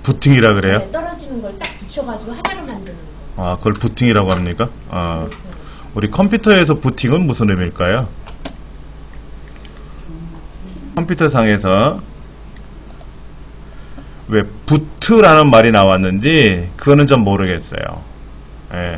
부팅이라 그래요? 네, 떨어지는 걸 딱 붙여가지고 하나로 만드는 거. 아, 그걸 부팅이라고 합니까? 아, 우리 컴퓨터에서 부팅은 무슨 의미일까요? 컴퓨터 상에서 왜 부트라는 말이 나왔는지 그거는 좀 모르겠어요. 예.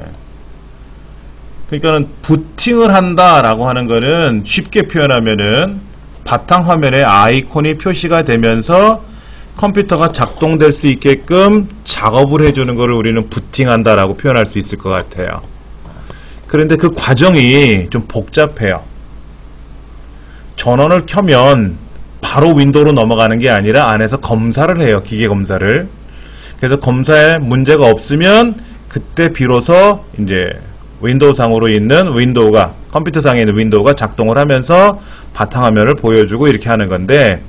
그러니까는 부팅을 한다라고 하는 거는 쉽게 표현하면은 바탕화면에 아이콘이 표시가 되면서 컴퓨터가 작동될 수 있게끔 작업을 해주는 것을 우리는 부팅한다라고 표현할 수 있을 것 같아요. 그런데 그 과정이 좀 복잡해요. 전원을 켜면 바로 윈도우로 넘어가는 게 아니라 안에서 검사를 해요. 기계 검사를. 그래서 검사에 문제가 없으면 그때 비로소 이제 윈도우 상으로 있는 윈도우가, 컴퓨터 상에 있는 윈도우가 작동을 하면서 바탕화면을 보여주고 이렇게 하는 건데,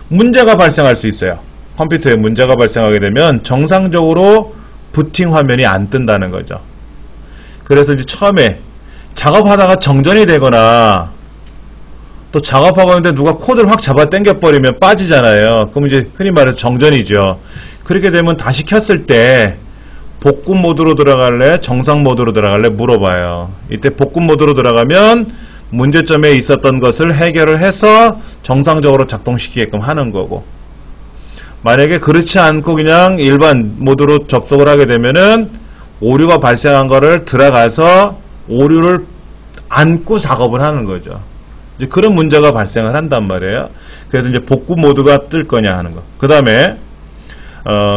문제가 발생할 수 있어요. 컴퓨터에 문제가 발생하게 되면 정상적으로 부팅 화면이 안 뜬다는 거죠. 그래서 이제 처음에 작업하다가 정전이 되거나 또 작업하고 있는데 누가 코드를 확 잡아 당겨버리면 빠지잖아요. 그럼 이제 흔히 말해서 정전이죠. 그렇게 되면 다시 켰을 때 복구 모드로 들어갈래? 정상 모드로 들어갈래? 물어봐요. 이때 복구 모드로 들어가면 문제점에 있었던 것을 해결을 해서 정상적으로 작동시키게끔 하는 거고, 만약에 그렇지 않고 그냥 일반 모드로 접속을 하게 되면은 오류가 발생한 거를 들어가서 오류를 안고 작업을 하는 거죠. 이제 그런 문제가 발생을 한단 말이에요. 그래서 이제 복구 모드가 뜰 거냐 하는 거. 그 다음에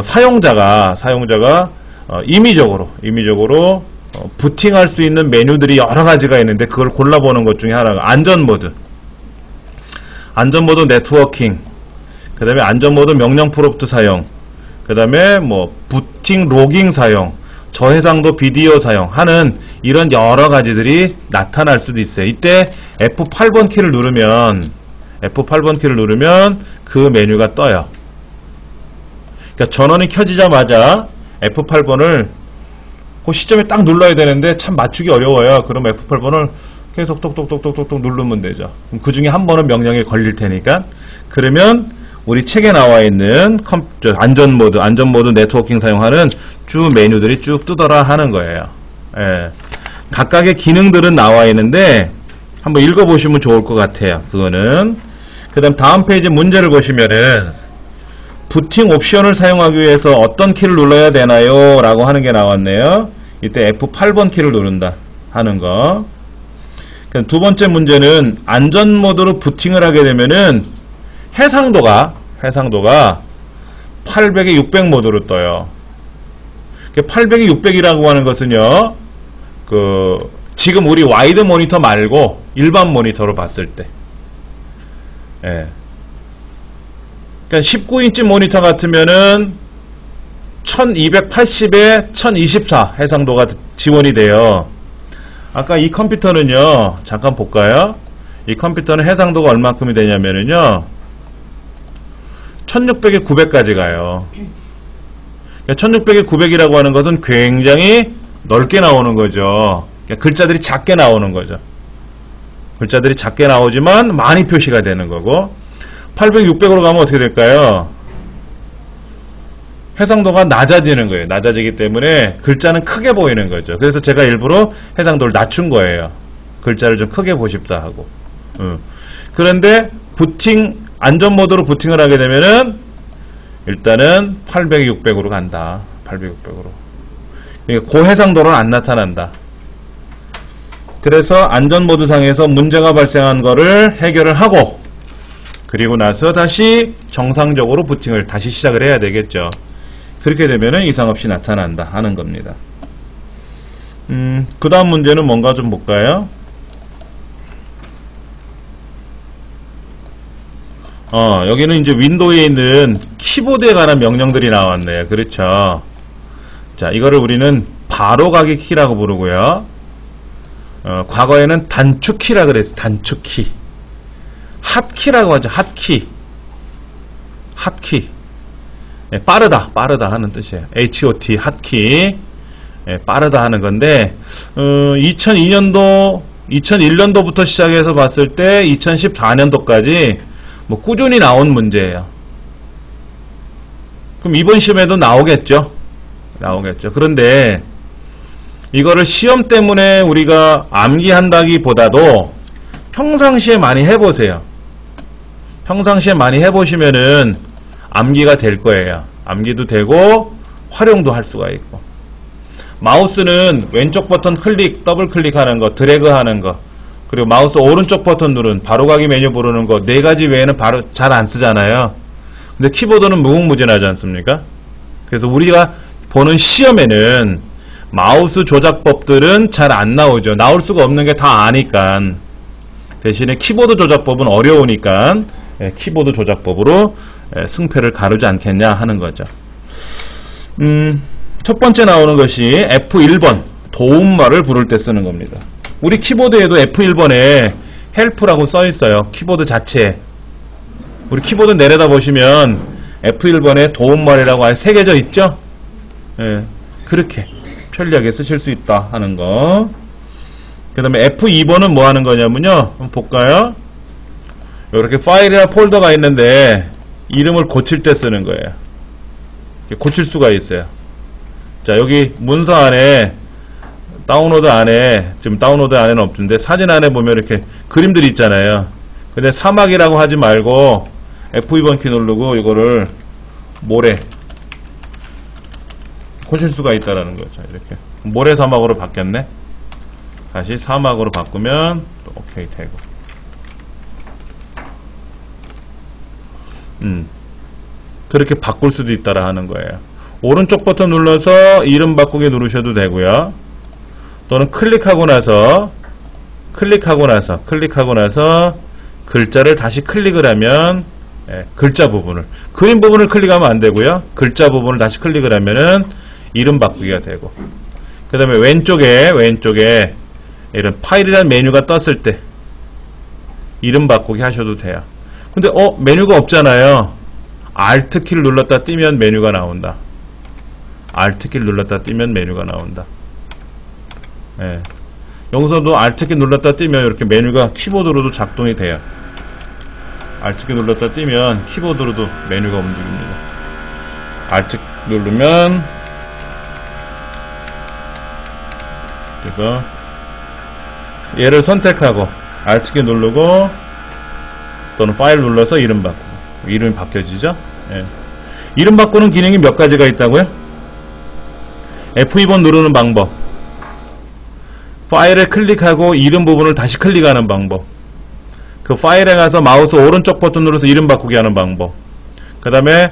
사용자가 임의적으로 부팅할 수 있는 메뉴들이 여러 가지가 있는데 그걸 골라보는 것 중에 하나가 안전모드, 네트워킹, 그 다음에 안전모드 명령 프롬프트 사용, 그 다음에 뭐 부팅 로깅 사용, 저해상도 비디오 사용하는 이런 여러 가지들이 나타날 수도 있어요. 이때 F8번 키를 누르면 그 메뉴가 떠요. 그러니까 전원이 켜지자마자 F8번을 그 시점에 딱 눌러야 되는데 참 맞추기 어려워요. 그럼 F8번을 계속 똑똑똑똑똑똑 누르면 되죠. 그럼 그 중에 한 번은 명령에 걸릴 테니까. 그러면 우리 책에 나와 있는 안전모드 네트워킹 사용하는 쭉 메뉴들이 쭉 뜨더라 하는 거예요. 예. 각각의 기능들은 나와 있는데 한번 읽어보시면 좋을 것 같아요. 그거는. 그 다음 페이지 문제를 보시면은 부팅 옵션을 사용하기 위해서 어떤 키를 눌러야 되나요? 라고 하는 게 나왔네요. 이때 F8번 키를 누른다 하는 거. 두 번째 문제는 안전 모드로 부팅을 하게 되면은 해상도가 800에 600 모드로 떠요. 800에 600이라고 하는 것은요, 지금 우리 와이드 모니터 말고 일반 모니터로 봤을 때, 예. 그러니까 19인치 모니터 같으면은 1280에 1024 해상도가 지원이 돼요. 아까 이 컴퓨터는요, 잠깐 볼까요? 이 컴퓨터는 해상도가 얼마큼이 되냐면은요, 1600에 900까지 가요. 1600에 900이라고 하는 것은 굉장히 넓게 나오는 거죠. 글자들이 작게 나오는 거죠. 글자들이 작게 나오지만 많이 표시가 되는 거고, 800, 600으로 가면 어떻게 될까요? 해상도가 낮아지는 거예요. 낮아지기 때문에 글자는 크게 보이는 거죠. 그래서 제가 일부러 해상도를 낮춘 거예요. 글자를 좀 크게 보십사 하고. 그런데 안전모드로 부팅을 하게 되면은 일단은 800, 600으로 간다. 800, 600으로. 그러니까 고해상도로는 안 나타난다. 그래서 안전모드 상에서 문제가 발생한 거를 해결을 하고, 그리고 나서 다시 정상적으로 부팅을 다시 시작을 해야 되겠죠. 그렇게 되면은 이상 없이 나타난다 하는 겁니다. 그 다음 문제는 뭔가 좀 볼까요? 여기는 이제 윈도우에 있는 키보드에 관한 명령들이 나왔네요. 그렇죠. 자, 이거를 우리는 바로가기 키라고 부르고요. 과거에는 단축키라 그랬어요. 단축키. 핫키라고 하죠. 핫키. 예, 빠르다 하는 뜻이에요. HOT, 핫키. 예, 빠르다 하는 건데, 2001년도부터 시작해서 봤을 때 2014년도까지 뭐 꾸준히 나온 문제예요. 그럼 이번 시험에도 나오겠죠. 나오겠죠. 그런데 이거를 시험 때문에 우리가 암기한다기보다도 평상시에 많이 해보세요. 평상시에 많이 해보시면은 암기가 될 거예요. 암기도 되고 활용도 할 수가 있고. 마우스는 왼쪽 버튼 클릭, 더블 클릭하는 거, 드래그 하는 거, 그리고 마우스 오른쪽 버튼 누른 바로가기 메뉴 부르는 거, 네 가지 외에는 바로 잘 안 쓰잖아요. 근데 키보드는 무궁무진하지 않습니까? 그래서 우리가 보는 시험에는 마우스 조작법들은 잘 안 나오죠. 나올 수가 없는 게 다 아니까. 대신에 키보드 조작법은 어려우니까 키보드 조작법으로 승패를 가르지 않겠냐 하는 거죠. 첫 번째 나오는 것이 F1번 도움말을 부를 때 쓰는 겁니다. 우리 키보드에도 F1번에 헬프라고 써 있어요. 키보드 자체에. 우리 키보드 내려다 보시면 F1번에 도움말이라고 아예 새겨져 있죠? 예, 그렇게 편리하게 쓰실 수 있다 하는 거. 그 다음에 F2번은 뭐 하는 거냐면요. 한번 볼까요? 이렇게 파일이나 폴더가 있는데 이름을 고칠 때 쓰는 거예요. 고칠 수가 있어요. 자, 여기 문서 안에 다운로드 안에, 지금 다운로드 안에는 없는데 사진 안에 보면 이렇게 그림들이 있잖아요. 근데 사막이라고 하지 말고 F2번 키 누르고 이거를 모래 고칠 수가 있다라는 거죠. 이렇게 모래 사막으로 바뀌었네. 다시 사막으로 바꾸면 또 오케이 되고. 그렇게 바꿀 수도 있다라 하는 거예요. 오른쪽 버튼 눌러서 이름 바꾸기 누르셔도 되고요. 또는 클릭하고 나서 글자를 다시 클릭을 하면 글자 부분을, 그림 부분을 클릭하면 안 되고요. 글자 부분을 다시 클릭을 하면은 이름 바꾸기가 되고. 그 다음에 왼쪽에 이런 파일이라는 메뉴가 떴을 때 이름 바꾸기 하셔도 돼요. 근데 메뉴가 없잖아요. Alt 키를 눌렀다 띄면 메뉴가 나온다. Alt 키를 눌렀다 띄면 메뉴가 나온다. 예. 여기서도 Alt 키 눌렀다 띄면 이렇게 메뉴가 키보드로도 작동이 돼요. Alt 키 눌렀다 띄면 키보드로도 메뉴가 움직입니다. Alt 누르면, 그래서 얘를 선택하고 Alt 키 누르고 또는 파일 눌러서 이름 바꾸고, 이름이 바뀌어지죠. 예. 이름 바꾸는 기능이 몇 가지가 있다고요? F2번 누르는 방법, 파일을 클릭하고 이름 부분을 다시 클릭하는 방법, 그 파일에 가서 마우스 오른쪽 버튼 눌러서 이름 바꾸기 하는 방법, 그 다음에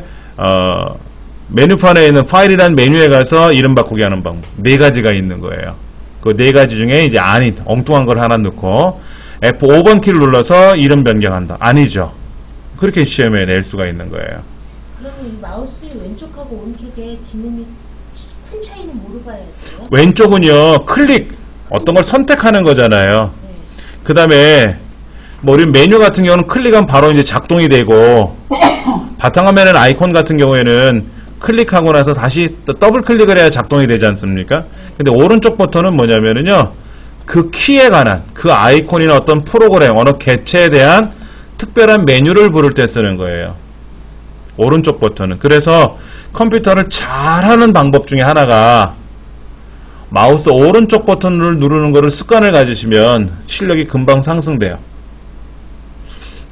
메뉴판에 있는 파일이라는 메뉴에 가서 이름 바꾸기 하는 방법, 네 가지가 있는 거예요. 그 네 가지 중에 이제 아닌 엉뚱한 걸 하나 넣고 F5번 키를 눌러서 이름 변경한다. 아니죠. 그렇게 시험에 낼 수가 있는 거예요. 그러면 이 마우스 왼쪽하고 오른쪽에 기능이 큰 차이는 뭐로 봐야 돼요? 왼쪽은요, 클릭, 어떤 걸 선택하는 거잖아요. 네. 그 다음에 뭐 우리 메뉴 같은 경우는 클릭하면 바로 이제 작동이 되고, 바탕화면의 아이콘 같은 경우에는 클릭하고 나서 다시 또 더블 클릭을 해야 작동이 되지 않습니까? 근데 오른쪽 버튼은 뭐냐면은요, 그 키에 관한, 그 아이콘이나 어떤 프로그램, 어느 개체에 대한 특별한 메뉴를 부를 때 쓰는 거예요. 오른쪽 버튼은. 그래서 컴퓨터를 잘하는 방법 중에 하나가 마우스 오른쪽 버튼을 누르는 거를 습관을 가지시면 실력이 금방 상승돼요.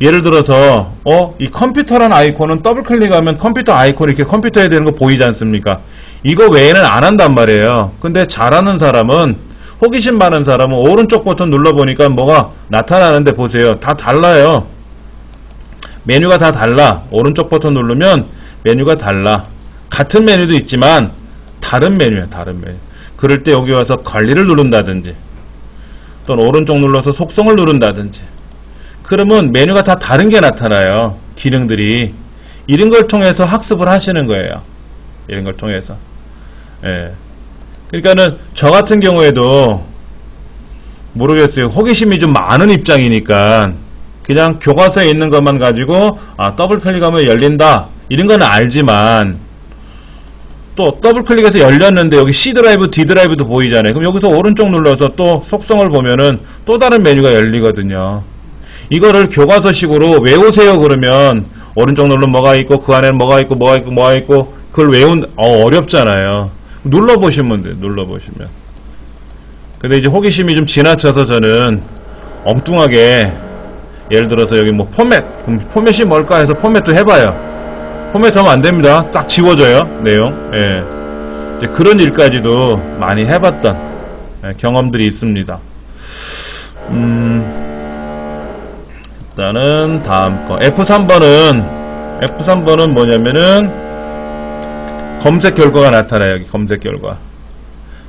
예를 들어서 이 컴퓨터란 아이콘은 더블 클릭하면 컴퓨터 아이콘이 이렇게 컴퓨터에 되는 거 보이지 않습니까? 이거 외에는 안 한단 말이에요. 근데 잘하는 사람은, 호기심 많은 사람은 오른쪽 버튼 눌러보니까 뭐가 나타나는데 보세요. 다 달라요. 메뉴가 다 달라. 오른쪽 버튼 누르면 메뉴가 달라. 같은 메뉴도 있지만 다른 메뉴야, 다른 메뉴. 그럴 때 여기 와서 관리를 누른다든지 또는 오른쪽 눌러서 속성을 누른다든지, 그러면 메뉴가 다 다른 게 나타나요. 기능들이. 이런 걸 통해서 학습을 하시는 거예요. 이런 걸 통해서. 예. 그러니까는 저 같은 경우에도 모르겠어요. 호기심이 좀 많은 입장이니까 그냥 교과서에 있는 것만 가지고 더블 클릭하면 열린다 이런 건 알지만, 또 더블 클릭해서 열렸는데 여기 C 드라이브, D 드라이브도 보이잖아요. 그럼 여기서 오른쪽 눌러서 또 속성을 보면은 또 다른 메뉴가 열리거든요. 이거를 교과서식으로 외우세요 그러면 오른쪽 누르면 뭐가 있고 그 안에는 뭐가 있고 뭐가 있고 뭐가 있고 그걸 어렵잖아요. 눌러보시면 돼요. 눌러보시면. 근데 이제 호기심이 좀 지나쳐서 저는 엉뚱하게 예를 들어서 여기 뭐 그럼 포맷이 뭘까 해서 포맷도 해봐요. 포맷 하면 안 됩니다. 딱 지워져요. 내용. 예. 이제 그런 일까지도 많이 해봤던 경험들이 있습니다. 일단은 다음 거 F3번은 뭐냐면은 검색 결과가 나타나요. 여기 검색 결과.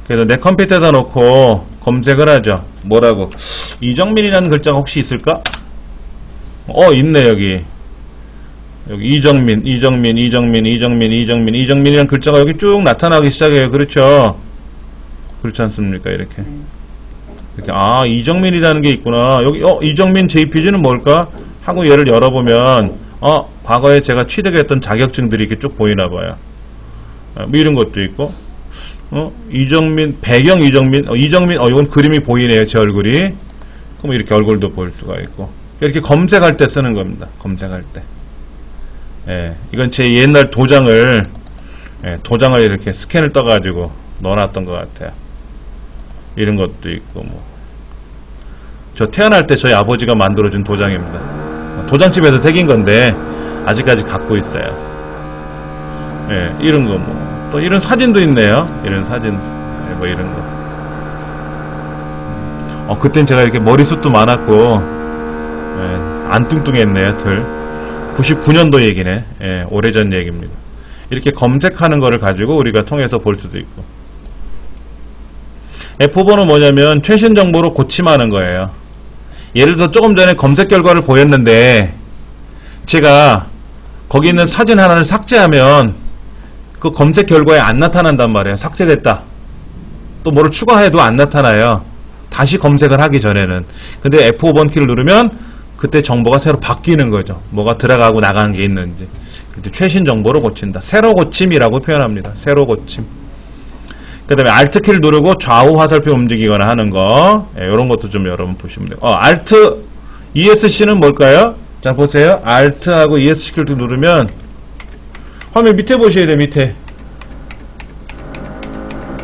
그래서 내 컴퓨터에다 놓고 검색을 하죠. 뭐라고? 이정민이라는 글자가 혹시 있을까? 있네. 여기 이정민이라는 글자가 여기 쭉 나타나기 시작해요. 그렇죠? 그렇지 않습니까? 이렇게 이정민이라는 게 있구나. 여기 이정민 JPG는 뭘까? 하고 얘를 열어보면 과거에 제가 취득했던 자격증들이 이렇게 쭉 보이나 봐요. 뭐 이런 것도 있고 이정민 배경 이정민 이건 그림이 보이네요. 제 얼굴이. 그럼 이렇게 얼굴도 볼 수가 있고 이렇게 검색할 때 쓰는 겁니다. 검색할 때. 예, 이건 제 옛날 도장을 이렇게 스캔을 떠가지고 넣어놨던 것 같아요. 이런 것도 있고 저 태어날 때 저희 아버지가 만들어준 도장입니다. 도장집에서 새긴 건데 아직까지 갖고 있어요. 예, 이런 거 또 이런 사진도 있네요. 이런 사진 뭐 이런 거. 그땐 제가 이렇게 머리숱도 많았고 안 뚱뚱했네요. 99년도 얘기네. 오래전 얘기입니다. 이렇게 검색하는 거를 가지고 우리가 통해서 볼 수도 있고. F5번은 뭐냐면 최신 정보로 고침하는 거예요. 예를 들어 조금 전에 검색 결과를 보였는데 제가 거기 있는 사진 하나를 삭제하면 그 검색 결과에 안 나타난단 말이에요. 삭제됐다. 또 뭐를 추가해도 안 나타나요. 다시 검색을 하기 전에는. 근데 F5번 키를 누르면 그때 정보가 새로 바뀌는 거죠. 뭐가 들어가고 나간 게 있는지. 최신 정보로 고친다. 새로 고침이라고 표현합니다. 새로 고침. 그 다음에 Alt 키를 누르고 좌우 화살표 움직이거나 하는 거. 이런 것도 좀 여러분 보시면 돼요. Alt ESC는 뭘까요? 자, 보세요. Alt하고 ESC 키를 누르면 화면 밑에 보셔야 돼요. 밑에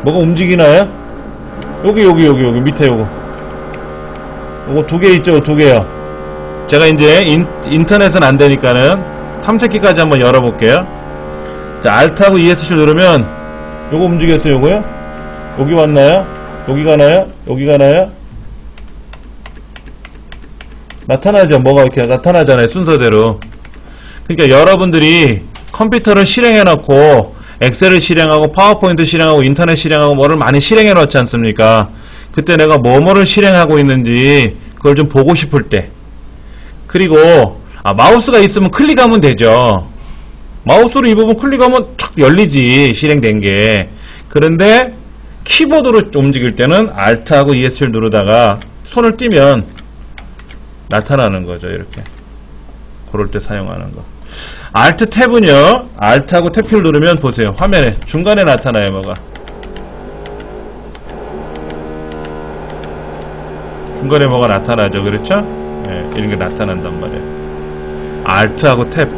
뭐가 움직이나요? 여기 밑에 요거 두 개 있죠. 두 개요. 제가 이제 인터넷은 안 되니까는 탐색기까지 한번 열어볼게요. 자, Alt하고 ESC를 누르면 요거 움직였어요. 요거요? 여기 왔나요? 여기 가나요? 여기 가나요? 나타나죠. 뭐가 이렇게 나타나잖아요. 순서대로. 그러니까 여러분들이 컴퓨터를 실행해 놓고 엑셀을 실행하고 파워포인트 실행하고 인터넷 실행하고 뭐를 많이 실행해 놓지 않습니까? 그때 내가 뭐를 실행하고 있는지 그걸 좀 보고 싶을 때. 그리고 마우스가 있으면 클릭하면 되죠. 마우스로 이 부분 클릭하면 탁 열리지. 실행된 게. 그런데 키보드로 움직일 때는 Alt하고 ESC를 누르다가 손을 띄면 나타나는 거죠. 이렇게. 그럴 때 사용하는 거. Alt 탭은요. Alt하고 탭키를 누르면 보세요. 화면에 중간에 나타나요. 뭐가. 중간에 뭐가 나타나죠. 그렇죠? 이런 게 나타난단 말이에요. Alt하고 탭.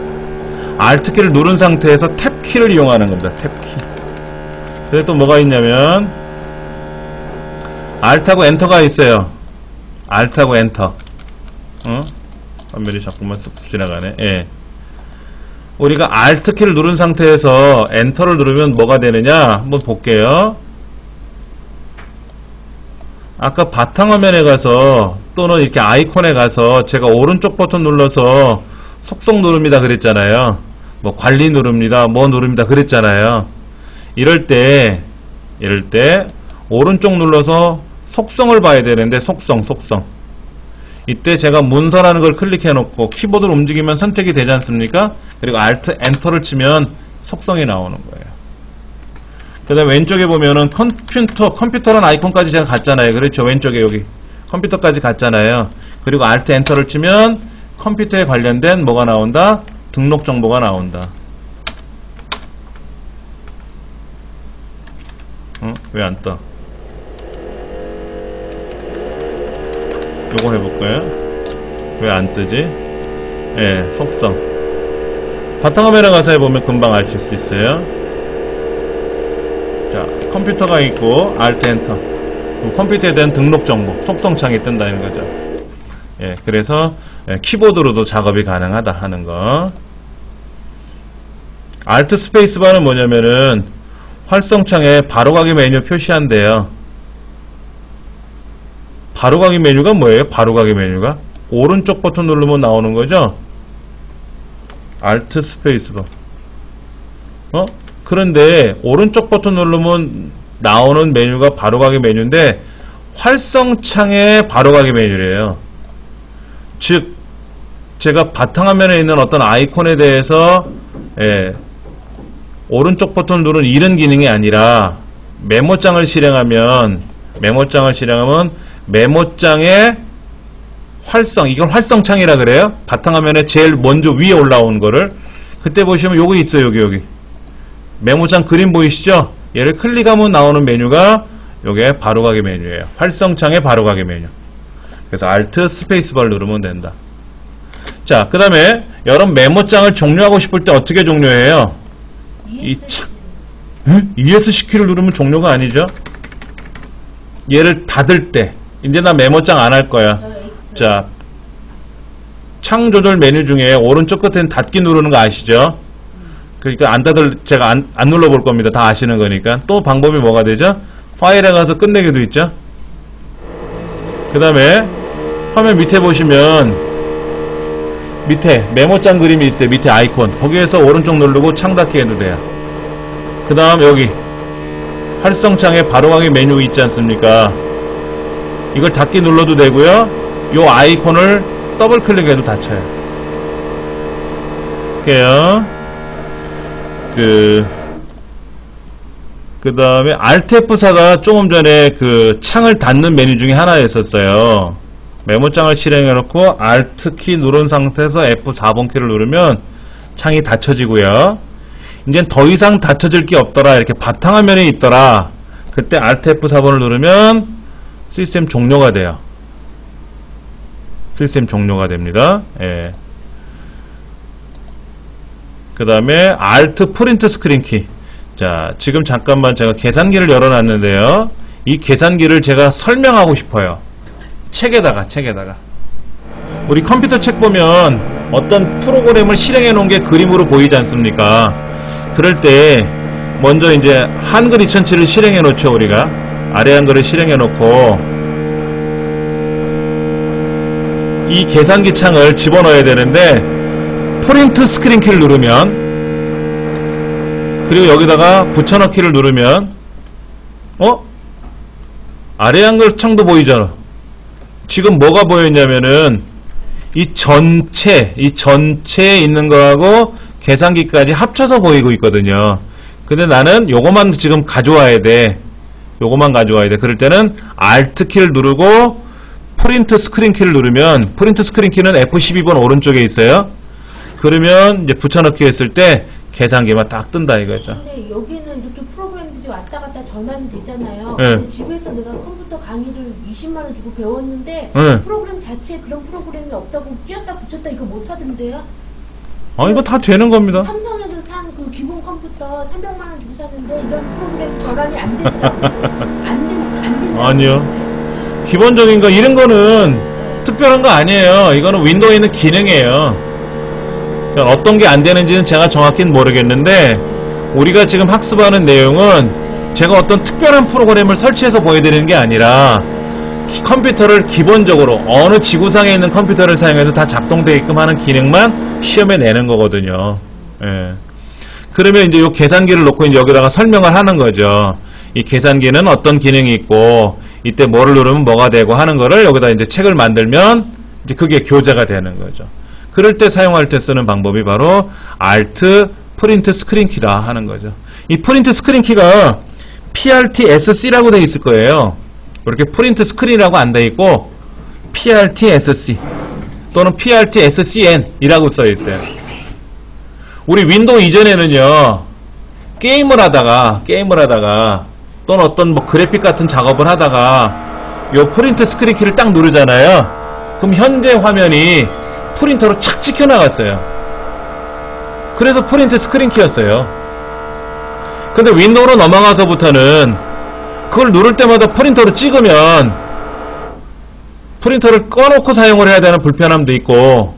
Alt 키를 누른 상태에서 탭 키를 이용하는 겁니다. 탭 키. 그래서 또 뭐가 있냐면 Alt하고 엔터가 있어요. Alt하고 엔터. 화면이 자꾸만 쑥쑥 지나가네. 예. 우리가 Alt 키를 누른 상태에서 엔터를 누르면 뭐가 되느냐 한번 볼게요. 아까 바탕화면에 가서 또는 이렇게 아이콘에 가서 제가 오른쪽 버튼 눌러서 속성 누릅니다 그랬잖아요. 뭐 관리 누릅니다. 뭐 누릅니다 그랬잖아요. 이럴 때 오른쪽 눌러서 속성을 봐야 되는데 속성 이때 제가 문서라는 걸 클릭해 놓고 키보드를 움직이면 선택이 되지 않습니까? 그리고 Alt 엔터를 치면 속성이 나오는 거예요. 그 다음에 왼쪽에 보면은 컴퓨터라는 아이콘까지 제가 갔잖아요. 그렇죠? 왼쪽에 여기 컴퓨터까지 갔잖아요. 그리고 Alt 엔터를 치면 컴퓨터에 관련된 뭐가 나온다? 등록 정보가 나온다. 왜 안 떠? 요거 해볼까요? 왜 안 뜨지? 예, 속성. 바탕화면에 가서 해보면 금방 아실 수 있어요. 자, 컴퓨터가 있고 Alt 엔터. 컴퓨터에 대한 등록 정보, 속성창이 뜬다는 거죠. 예, 그래서 키보드로도 작업이 가능하다 하는 거. Alt 스페이스바는 뭐냐면은 활성창에 바로가기 메뉴 표시한대요. 바로가기 메뉴가 뭐예요? 바로가기 메뉴가 오른쪽 버튼 누르면 나오는 거죠. Alt 스페이스바. 그런데 오른쪽 버튼 누르면 나오는 메뉴가 바로가기 메뉴인데 활성창의 바로가기 메뉴래요. 즉 제가 바탕화면에 있는 어떤 아이콘에 대해서 오른쪽 버튼 누른 이런 기능이 아니라 메모장을 실행하면 메모장의 활성, 이걸 활성창이라 그래요. 바탕화면에 제일 먼저 위에 올라온 거를 그때 보시면 요거 있어요. 여기 메모장 그림 보이시죠? 얘를 클릭하면 나오는 메뉴가 요게 바로가기 메뉴예요. 활성창의 바로가기 메뉴. 그래서 Alt 스페이스바를 누르면 된다. 자, 그 다음에 여러분 메모장을 종료하고 싶을 때 어떻게 종료해요? ESC 키를 누르면 종료가 아니죠? 얘를 닫을 때 이제 나 메모장 안 할 거야. 자, 창 조절 메뉴 중에 오른쪽 끝에는 닫기 누르는 거 아시죠? 그러니까 제가 안 눌러볼 겁니다. 다 아시는 거니까. 또 방법이 뭐가 되죠? 파일에 가서 끝내기도 있죠? 그 다음에 화면 밑에 보시면 밑에 메모장 그림이 있어요. 밑에 아이콘. 거기에서 오른쪽 누르고 창 닫기 해도 돼요. 그 다음 여기 활성창에 바로가기 메뉴 있지 않습니까? 이걸 닫기 눌러도 되고요. 요 아이콘을 더블 클릭해도 닫혀요. 할게요. 그 다음에 Alt F4가 조금 전에 그 창을 닫는 메뉴 중에 하나였었어요. 메모장을 실행해놓고 Alt 키 누른 상태에서 F4번 키를 누르면 창이 닫혀지고요. 이젠 더 이상 닫혀질 게 없더라. 이렇게 바탕화면에 있더라. 그때 Alt F4번을 누르면 시스템 종료가 돼요. 시스템 종료가 됩니다. 예. 그 다음에 Alt 프린트 스크린 키. 자, 지금 잠깐만 제가 계산기를 열어놨는데요. 이 계산기를 제가 설명하고 싶어요. 책에다가. 우리 컴퓨터 책 보면 어떤 프로그램을 실행해 놓은 게 그림으로 보이지 않습니까? 그럴 때 먼저 이제 한글 2007을 실행해 놓죠. 우리가 아래 한글을 실행해 놓고 이 계산기 창을 집어넣어야 되는데 프린트 스크린 키를 누르면 그리고 여기다가 붙여넣기를 누르면 아래 한글 창도 보이잖아. 지금 뭐가 보였냐면은 이 전체에 있는 거하고 계산기까지 합쳐서 보이고 있거든요. 근데 나는 요거만 지금 가져와야 돼. 그럴 때는 Alt 키를 누르고 프린트 스크린 키를 누르면 프린트 스크린 키는 F12번 오른쪽에 있어요. 그러면 이제 붙여넣기 했을 때 계산기만 딱 뜬다 이거죠. 근데 여기는 이렇게 프로그램들이 왔다 갔다 전환이 되잖아요. 네. 근데 집에서 내가 컴퓨터 강의를 20만 원 주고 배웠는데 네. 프로그램 자체에 그런 프로그램이 없다고 끼웠다 붙였다 이거 못 하던데요? 이거 다 되는 겁니다. 삼성에서 산 그 기본 컴퓨터 300만 원 주고 샀는데 이런 프로그램 전환이 안 되더라고요. 안 된다. 아니요. 기본적인 거 이런 거는 특별한 거 아니에요. 이거는 윈도우에 있는 기능이에요. 그러니까 어떤 게 안 되는지는 제가 정확히는 모르겠는데 우리가 지금 학습하는 내용은 제가 어떤 특별한 프로그램을 설치해서 보여드리는 게 아니라 컴퓨터를 기본적으로 어느 지구상에 있는 컴퓨터를 사용해서 다 작동되게끔 하는 기능만 시험에 내는 거거든요. 예. 그러면 이제 이 계산기를 놓고 이제 여기다가 설명을 하는 거죠. 이 계산기는 어떤 기능이 있고 이때 뭐를 누르면 뭐가 되고 하는 거를 여기다 이제 책을 만들면 이제 그게 교재가 되는 거죠. 그럴 때 사용할 때 쓰는 방법이 바로 Alt 프린트 스크린 키다 하는 거죠. 이 프린트 스크린 키가 PRT-SC라고 되어 있을 거예요. 이렇게 프린트 스크린이라고 안 되어 있고 PRT-SC 또는 PRT-SCN 이라고 써 있어요. 우리 윈도우 이전에는요 게임을 하다가 또는 어떤 뭐 그래픽 같은 작업을 하다가 요 프린트 스크린 키를 딱 누르잖아요. 그럼 현재 화면이 프린터로 착 찍혀 나갔어요. 그래서 프린트 스크린 키였어요. 근데 윈도우로 넘어가서부터는 그걸 누를 때마다 프린터로 찍으면 프린터를 꺼놓고 사용을 해야 되는 불편함도 있고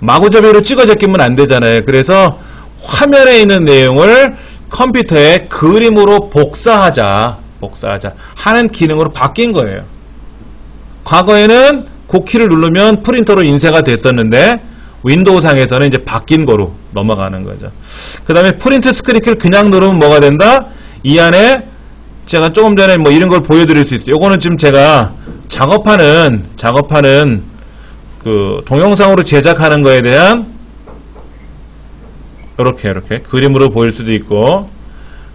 마구잡이로 찍어 제끼면 안 되잖아요. 그래서 화면에 있는 내용을 컴퓨터에 그림으로 복사하자 하는 기능으로 바뀐 거예요. 과거에는 그 키를 누르면 프린터로 인쇄가 됐었는데 윈도우 상에서는 이제 바뀐 거로 넘어가는 거죠. 그 다음에 프린트 스크린 키를 그냥 누르면 뭐가 된다? 이 안에 제가 조금 전에 뭐 이런 걸 보여드릴 수 있어요. 요거는 지금 제가 작업하는 그 동영상으로 제작하는 거에 대한 이렇게 그림으로 보일 수도 있고,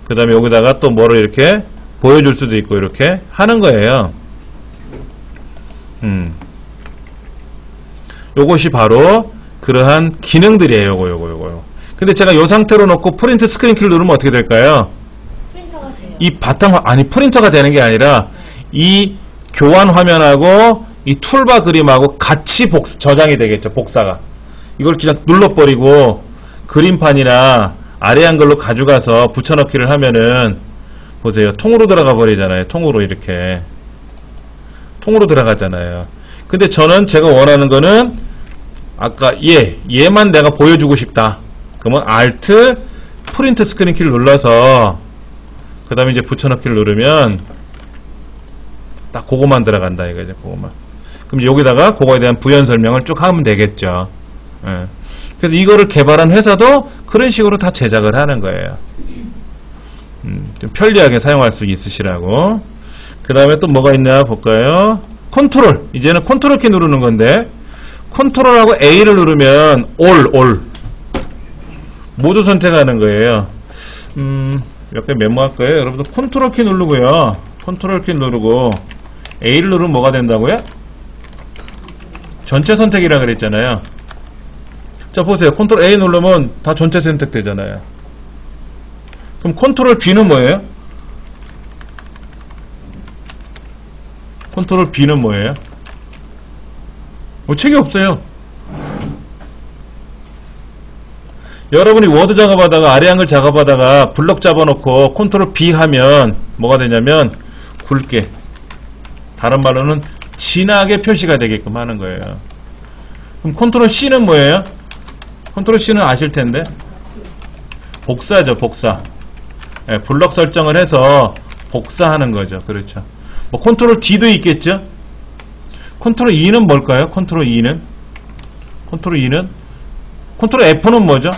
그 다음에 여기다가 또 뭐를 이렇게 보여줄 수도 있고 이렇게 하는 거예요. 요것이 바로 그러한 기능들이에요. 요거. 근데 제가 요 상태로 놓고 프린트 스크린 키를 누르면 어떻게 될까요? 프린터가 돼요. 이 프린터가 되는 게 아니라 이 교환 화면하고 이 툴바 그림하고 같이 저장이 되겠죠. 복사가. 이걸 그냥 눌러버리고 그림판이나 아래 한글로 가져가서 붙여넣기를 하면은 보세요. 통으로 들어가 버리잖아요. 통으로 이렇게. 통으로 들어가잖아요. 근데 저는 제가 원하는 거는 아까 얘만 내가 보여주고 싶다. 그러면 Alt 프린트 스크린 키를 눌러서 그 다음에 이제 붙여넣기를 누르면 딱 그거만 들어간다 이거죠. 그거만. 그럼 여기다가 그거에 대한 부연 설명을 쭉 하면 되겠죠. 예. 그래서 이거를 개발한 회사도 그런 식으로 다 제작을 하는 거예요. 좀 편리하게 사용할 수 있으시라고. 그 다음에 또 뭐가 있나 볼까요? 컨트롤. 이제는 컨트롤 키 누르는 건데, 컨트롤하고 A를 누르면 all 모두 선택하는 거예요. 몇 개 메모할 거예요. 여러분들 컨트롤 키 누르고요. 컨트롤 키 누르고 A를 누르면 뭐가 된다고요? 전체 선택이라 그랬잖아요. 자 보세요. 컨트롤 A 누르면 다 전체 선택되잖아요. 그럼 컨트롤 B는 뭐예요? 컨트롤 B는 뭐예요? 뭐 책이 없어요. 여러분이 워드 작업하다가 아래 한글 작업하다가 블럭 잡아놓고 컨트롤 B 하면 뭐가 되냐면 굵게, 다른 말로는 진하게 표시가 되게끔 하는 거예요. 그럼 컨트롤 C는 뭐예요? 컨트롤 C는 아실 텐데 복사죠. 복사. 예, 블럭 설정을 해서 복사하는 거죠. 그렇죠. 뭐 컨트롤 D도 있겠죠. 컨트롤 E는 뭘까요? 컨트롤 E는 컨트롤 F는 뭐죠?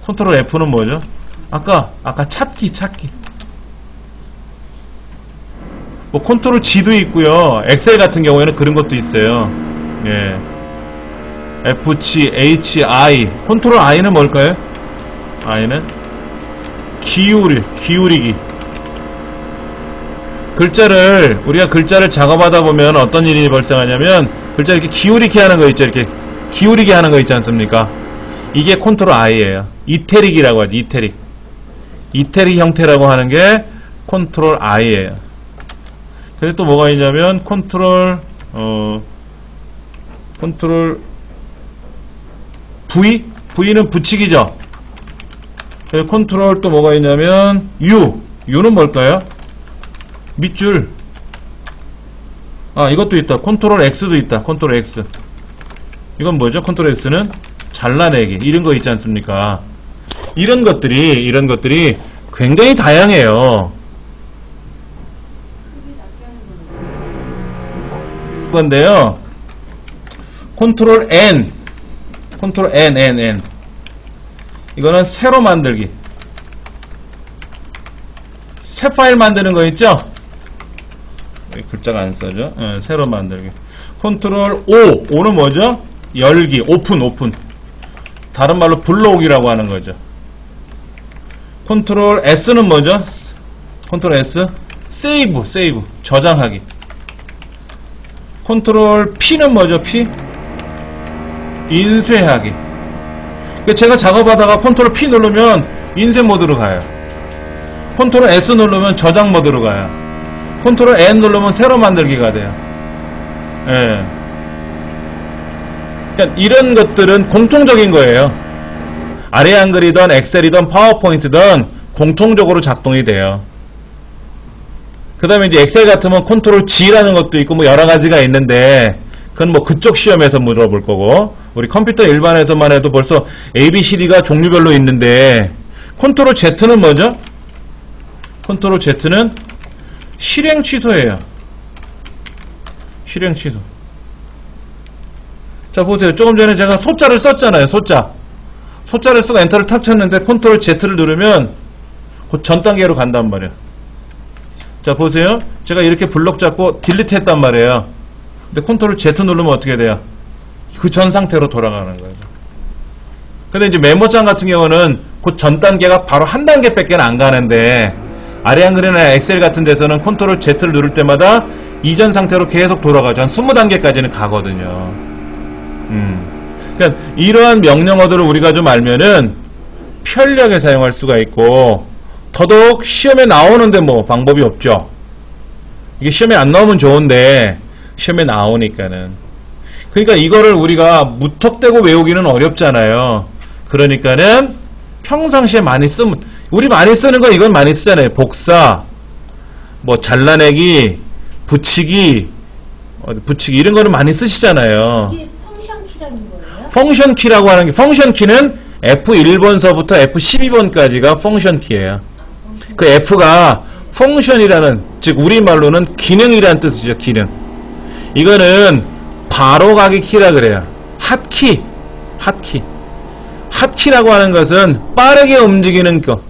컨트롤 F는 뭐죠? 아까 찾기. 뭐 컨트롤 G도 있고요. 엑셀 같은 경우에는 그런 것도 있어요. 예. F, H, I. 컨트롤 I는 뭘까요? I는 기울이기. 우리가 글자를 작업하다 보면 어떤 일이 발생하냐면, 글자 이렇게 기울이게 하는 거 있죠. 이렇게 기울이게 하는 거 있지 않습니까? 이게 컨트롤 I예요. 이태릭이라고 하죠. 이태릭 형태라고 하는 게 컨트롤 I예요. 그리고 또 뭐가 있냐면 컨트롤 V는 붙이기죠. 그리고 컨트롤 또 뭐가 있냐면 U는 뭘까요? 밑줄. 이것도 있다. 컨트롤 X도 있다. 컨트롤 X. 이건 뭐죠? 컨트롤 X는 잘라내기. 이런 거 있지 않습니까? 이런 것들이 굉장히 다양해요. 건데요. 컨트롤 N. 이거는 새로 만들기. 새 파일 만드는 거 있죠? 글자가 안 써져. 새로 만들기. 컨트롤 O는 뭐죠? 열기. 오픈. 다른 말로 불러오기라고 하는 거죠. 컨트롤 S는 뭐죠? 컨트롤 S. 세이브. 저장하기. 컨트롤 P는 뭐죠? P. 인쇄하기. 제가 작업하다가 컨트롤 P 누르면 인쇄 모드로 가요. 컨트롤 S 누르면 저장 모드로 가요. 컨트롤 N 누르면 새로 만들기가 돼요. 예. 그러니까 이런 것들은 공통적인 거예요. 아래 한글이든 엑셀이든 파워포인트든 공통적으로 작동이 돼요. 그 다음에 이제 엑셀 같으면 컨트롤 G라는 것도 있고 뭐 여러 가지가 있는데 그건 뭐 그쪽 시험에서 물어볼 거고 우리 컴퓨터 일반에서만 해도 벌써 A, B, C, D가 종류별로 있는데 컨트롤 Z는 뭐죠? 컨트롤 Z는 실행 취소예요. 실행 취소. 자 보세요. 조금 전에 제가 소자를 썼잖아요. 소자를 쓰고 엔터를 탁 쳤는데 컨트롤 Z를 누르면 그 전 단계로 간단 말이에요. 자 보세요. 제가 이렇게 블록 잡고 딜리트 했단 말이에요. 근데 컨트롤 Z 누르면 어떻게 돼요? 그 전 상태로 돌아가는 거죠. 근데 이제 메모장 같은 경우는 그 전 단계가 바로 한 단계밖에 안 가는데 아래 한글이나 엑셀 같은 데서는 컨트롤 Z를 누를 때마다 이전 상태로 계속 돌아가죠. 한 20단계까지는 가거든요. 그러니까 이러한 명령어들을 우리가 좀 알면은 편리하게 사용할 수가 있고 더더욱 시험에 나오는데 뭐 방법이 없죠. 이게 시험에 안 나오면 좋은데 시험에 나오니까는. 그러니까 이거를 우리가 무턱대고 외우기는 어렵잖아요. 그러니까는 평상시에 많이 쓰면 우리 많이 쓰는 거 이건 많이 쓰잖아요. 복사, 뭐 잘라내기, 붙이기 이런 거는 많이 쓰시잖아요. 이게 펑션 키라는 거예요? 펑션 키라고 하는 게 펑션 키는 F1번서부터 F12번까지가 펑션 키예요. 그 F가 펑션이라는 즉 우리말로는 기능이라는 뜻이죠. 기능. 이거는 바로가기 키라 그래요. 핫키. 핫키라고 하는 것은 빠르게 움직이는 거.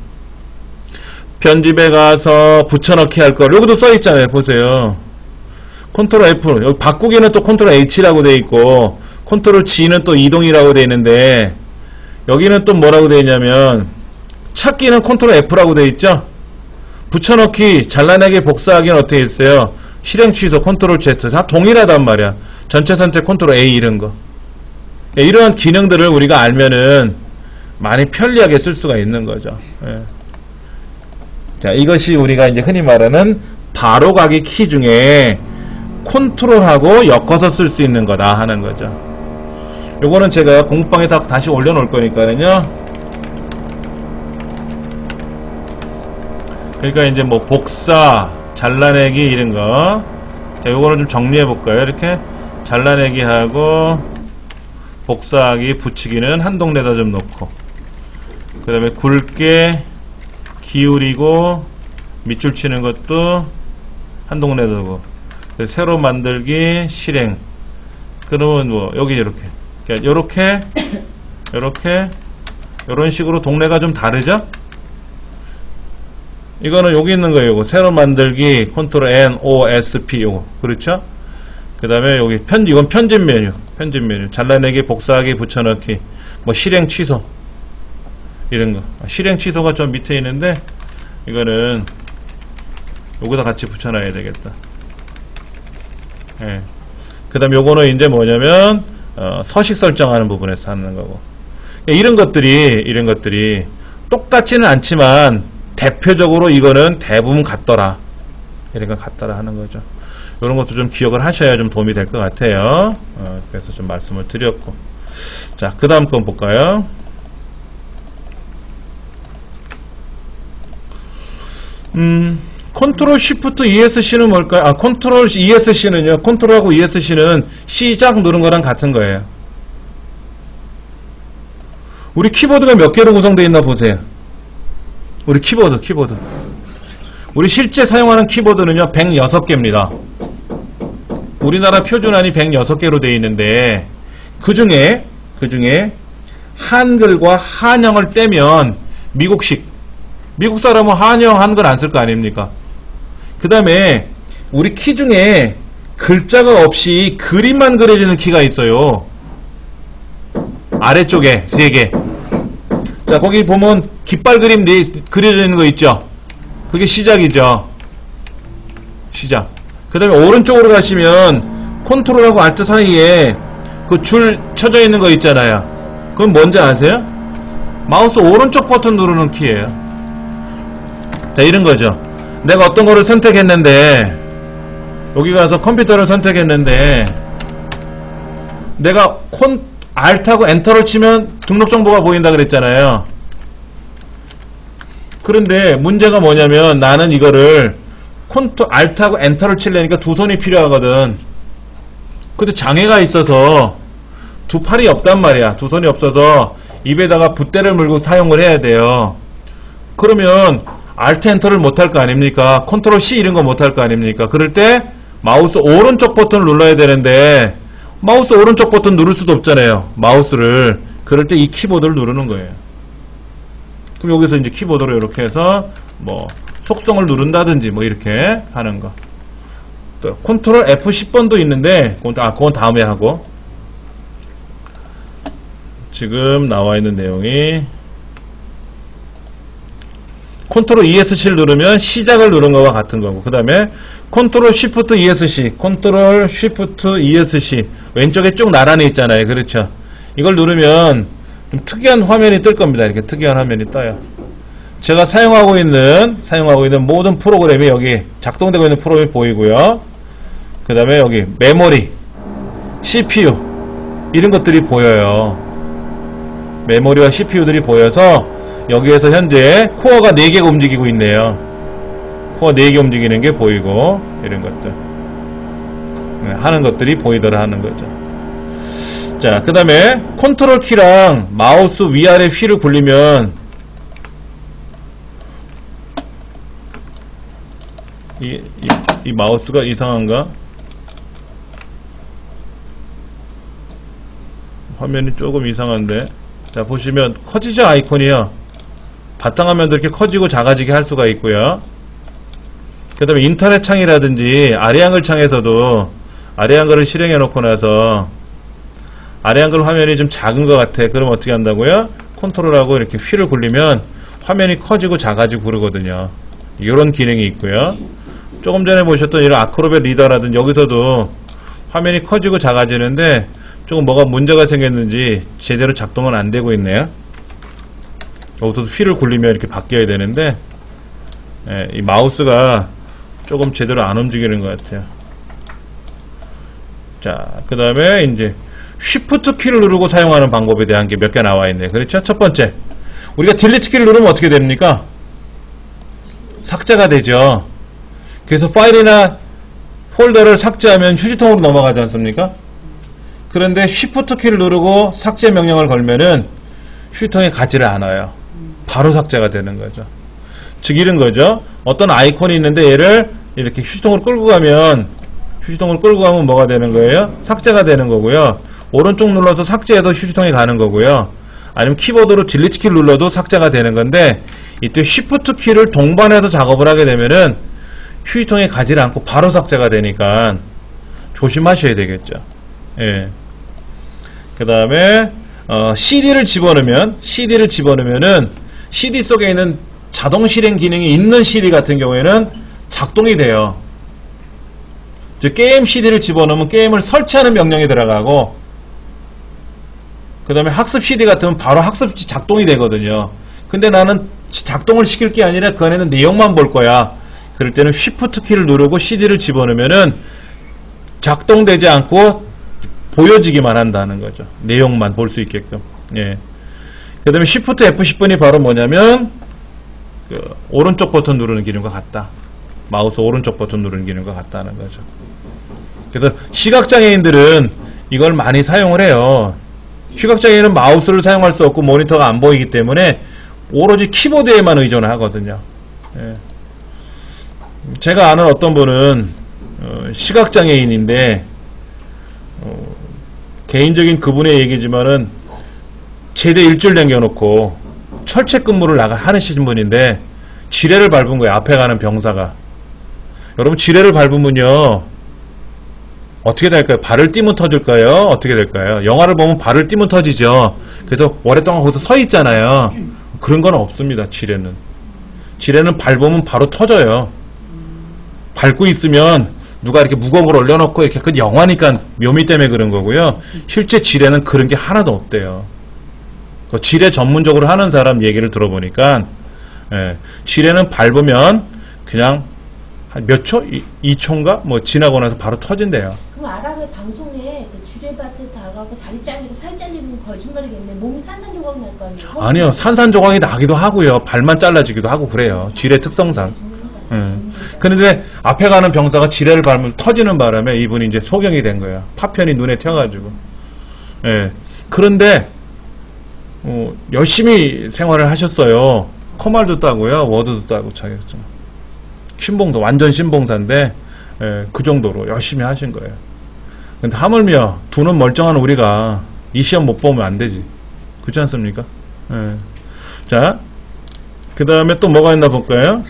편집에 가서 붙여넣기 할 거. 여기도 써있잖아요. 보세요. 컨트롤 F. 여기 바꾸기는 또 컨트롤 H라고 되어 있고 컨트롤 G는 또 이동이라고 되어 있는데 여기는 또 뭐라고 되어 있냐면 찾기는 컨트롤 F라고 되어 있죠. 붙여넣기, 잘라내기, 복사하기는 어떻게 있어요? 실행 취소, 컨트롤 Z. 다 동일하단 말이야. 전체 선택, 컨트롤 A 이런 거. 이러한 기능들을 우리가 알면은 많이 편리하게 쓸 수가 있는 거죠. 예. 자, 이것이 우리가 이제 흔히 말하는 바로가기 키 중에 컨트롤하고 엮어서 쓸 수 있는 거다 하는 거죠. 요거는 제가 공부방에 다시 올려놓을 거니까는요. 그러니까 이제 뭐 복사, 잘라내기 이런 거. 자, 요거는 좀 정리해 볼까요? 이렇게 잘라내기 하고 복사하기, 붙이기는 한 동네다 좀 놓고. 그 다음에 굵게 기울이고 밑줄 치는 것도 한 동네다 두고. 새로 만들기, 실행. 그러면 뭐 여기 이렇게. 그러니까 요렇게 요런 식으로 동네가 좀 다르죠? 이거는 여기 있는 거예요. 요거 새로 만들기 컨트롤 N O S P 요거 그렇죠? 그 다음에 여기 이건 편집 메뉴 잘라내기 복사하기 붙여넣기 뭐 실행 취소 이런 거. 실행 취소가 좀 밑에 있는데 이거는 여기다 같이 붙여놔야 되겠다. 예. 그 다음 요거는 이제 뭐냐면 서식 설정하는 부분에서 하는 거고. 이런 것들이 똑같지는 않지만 대표적으로 이거는 대부분 같더라. 이런 거 같더라 하는 거죠. 이런 것도 좀 기억을 하셔야 좀 도움이 될 것 같아요. 그래서 좀 말씀을 드렸고. 자, 그 다음 건 볼까요? 컨트롤 쉬프트 ESC는 뭘까요? 컨트롤 ESC는요. 컨트롤하고 ESC는 시작 누른 거랑 같은 거예요. 우리 키보드가 몇 개로 구성되어 있나 보세요. 우리 키보드. 우리 실제 사용하는 키보드는요, 106개입니다. 우리나라 표준안이 106개로 되어 있는데, 그 중에, 한글과 한영을 떼면, 미국식. 미국 사람은 한영, 한글 안 쓸 거 아닙니까? 그 다음에, 우리 키 중에 글자가 없이 그림만 그려지는 키가 있어요. 아래쪽에 3개. 자, 거기 보면 깃발 그림 그려져 있는 거 있죠? 그게 시작이죠. 시작. 그 다음에 오른쪽으로 가시면 컨트롤하고 알트 사이에 그 줄 쳐져 있는 거 있잖아요. 그건 뭔지 아세요? 마우스 오른쪽 버튼 누르는 키예요. 자, 이런 거죠. 내가 어떤 거를 선택했는데 여기 가서 컴퓨터를 선택했는데 내가 알트하고 엔터를 치면 등록 정보가 보인다 그랬잖아요. 그런데 문제가 뭐냐면 나는 이거를 Alt하고 엔터를 치려니까 두 손이 필요하거든. 근데 장애가 있어서 두 팔이 없단 말이야. 두 손이 없어서 입에다가 붓대를 물고 사용을 해야 돼요. 그러면 Alt 엔터를 못할 거 아닙니까? 컨트롤 C 이런 거 못할 거 아닙니까? 그럴 때 마우스 오른쪽 버튼을 눌러야 되는데 마우스 오른쪽 버튼 누를 수도 없잖아요. 마우스를. 그럴 때 이 키보드를 누르는 거예요. 그럼 여기서 이제 키보드로 이렇게 해서 뭐 속성을 누른다든지 뭐 이렇게 하는 거. 또 컨트롤 F10번도 있는데 그건 다음에 하고. 지금 나와 있는 내용이 컨트롤 ESC를 누르면 시작을 누른 거와 같은 거고, 그 다음에 컨트롤 Shift ESC, 컨트롤 Shift ESC 왼쪽에 쭉 나란히 있잖아요. 그렇죠? 이걸 누르면 좀 특이한 화면이 뜰 겁니다. 이렇게 특이한 화면이 떠요. 제가 사용하고 있는 모든 프로그램이 여기 작동되고 있는 프로그램이 보이고요. 그 다음에 여기 메모리, CPU 이런 것들이 보여요. 메모리와 CPU들이 보여서 여기에서 현재 코어가 4개가 움직이고 있네요. 코어 4개 움직이는 게 보이고 이런 것들 하는 것들이 보이더라 하는 거죠. 자, 그 다음에 컨트롤 키랑 마우스 위아래 휠을 굴리면 이 마우스가 이상한가? 화면이 조금 이상한데. 자, 보시면 커지죠? 아이콘이요. 바탕화면도 이렇게 커지고 작아지게 할 수가 있고요. 그 다음에 인터넷 창이라든지 아래한글 창에서도 아래한글을 실행해 놓고 나서 아래한글 화면이 좀 작은 것 같아. 그럼 어떻게 한다고요? 컨트롤하고 이렇게 휠을 굴리면 화면이 커지고 작아지고 그러거든요. 이런 기능이 있고요. 조금 전에 보셨던 이런 아크로벳 리더라든지 여기서도 화면이 커지고 작아지는데 조금 뭐가 문제가 생겼는지 제대로 작동은 안 되고 있네요. 여기서도 휠을 굴리면 이렇게 바뀌어야 되는데 이 마우스가 조금 제대로 안 움직이는 것 같아요. 자, 그 다음에 이제 Shift 키를 누르고 사용하는 방법에 대한 게 몇 개 나와 있네요. 그렇죠? 첫 번째, 우리가 딜리트 키를 누르면 어떻게 됩니까? 삭제가 되죠. 그래서 파일이나 폴더를 삭제하면 휴지통으로 넘어가지 않습니까? 그런데 Shift 키를 누르고 삭제 명령을 걸면은 휴지통에 가지를 않아요. 바로 삭제가 되는 거죠. 즉 이런 거죠. 어떤 아이콘이 있는데 얘를 이렇게 휴지통으로 끌고 가면 뭐가 되는 거예요? 삭제가 되는 거고요. 오른쪽 눌러서 삭제해도 휴지통에 가는 거고요. 아니면 키보드로 딜리트 키를 눌러도 삭제가 되는 건데 이때 Shift 키를 동반해서 작업을 하게 되면은 휴지통에 가지를 않고 바로 삭제가 되니까 조심하셔야 되겠죠. 예. 그 다음에 CD를 집어넣으면은 CD 속에 있는 자동 실행 기능이 있는 CD 같은 경우에는 작동이 돼요. 즉 게임 CD를 집어넣으면 게임을 설치하는 명령이 들어가고, 그 다음에 학습 CD 같으면 바로 학습 작동이 되거든요. 근데 나는 작동을 시킬 게 아니라 그 안에는 내용만 볼 거야. 그럴 때는 Shift 키를 누르고 CD를 집어넣으면은 작동되지 않고 보여지기만 한다는 거죠. 내용만 볼 수 있게끔. 예. 그 다음에 Shift F10번이 바로 뭐냐면 오른쪽 버튼 누르는 기능과 같다. 마우스 오른쪽 버튼 누르는 기능과 같다는 거죠. 그래서 시각장애인들은 이걸 많이 사용을 해요. 시각장애인은 마우스를 사용할 수 없고 모니터가 안 보이기 때문에 오로지 키보드에만 의존을 하거든요. 예. 제가 아는 어떤 분은 시각장애인인데 개인적인 그분의 얘기지만은 제대 일주일 남겨놓고 철책 근무를 하시는 분인데 지뢰를 밟은 거예요. 앞에 가는 병사가. 여러분 지뢰를 밟으면요 어떻게 될까요? 발을 띄면 터질까요? 어떻게 될까요? 영화를 보면 발을 띄면 터지죠. 그래서 오랫동안 거기서 서 있잖아요. 그런 건 없습니다. 지뢰는 밟으면 바로 터져요. 밟고 있으면 누가 이렇게 무거운 걸 올려놓고 이렇게 그 영화니까 묘미 때문에 그런 거고요. 실제 지뢰는 그런 게 하나도 없대요. 지뢰 전문적으로 하는 사람 얘기를 들어보니까 지뢰는 밟으면 그냥 한 몇 초? 2초인가? 뭐 지나고 나서 바로 터진대요. 그럼 아랍의 방송에 그 주례밭에 다가고 다리 잘리고 팔 잘리는 거 거짓말이겠네. 몸이 산산조각 날 거 아니에요. 아니요, 산산조각이 나기도 하고요. 발만 잘라지기도 하고 그래요. 지뢰 특성상. 그런데 앞에 가는 병사가 지뢰를 밟으면서 터지는 바람에 이분이 이제 소경이 된 거예요. 파편이 눈에 튀어가지고. 예. 그런데 열심히 생활을 하셨어요. 커말도 따고요, 워드도 따고 자격증. 신봉사, 완전 신봉사인데 예, 그 정도로 열심히 하신 거예요. 근데 하물며 두 눈 멀쩡한 우리가 이 시험 못 보면 안 되지. 그렇지 않습니까? 예. 자, 그 다음에 또 뭐가 있나 볼까요?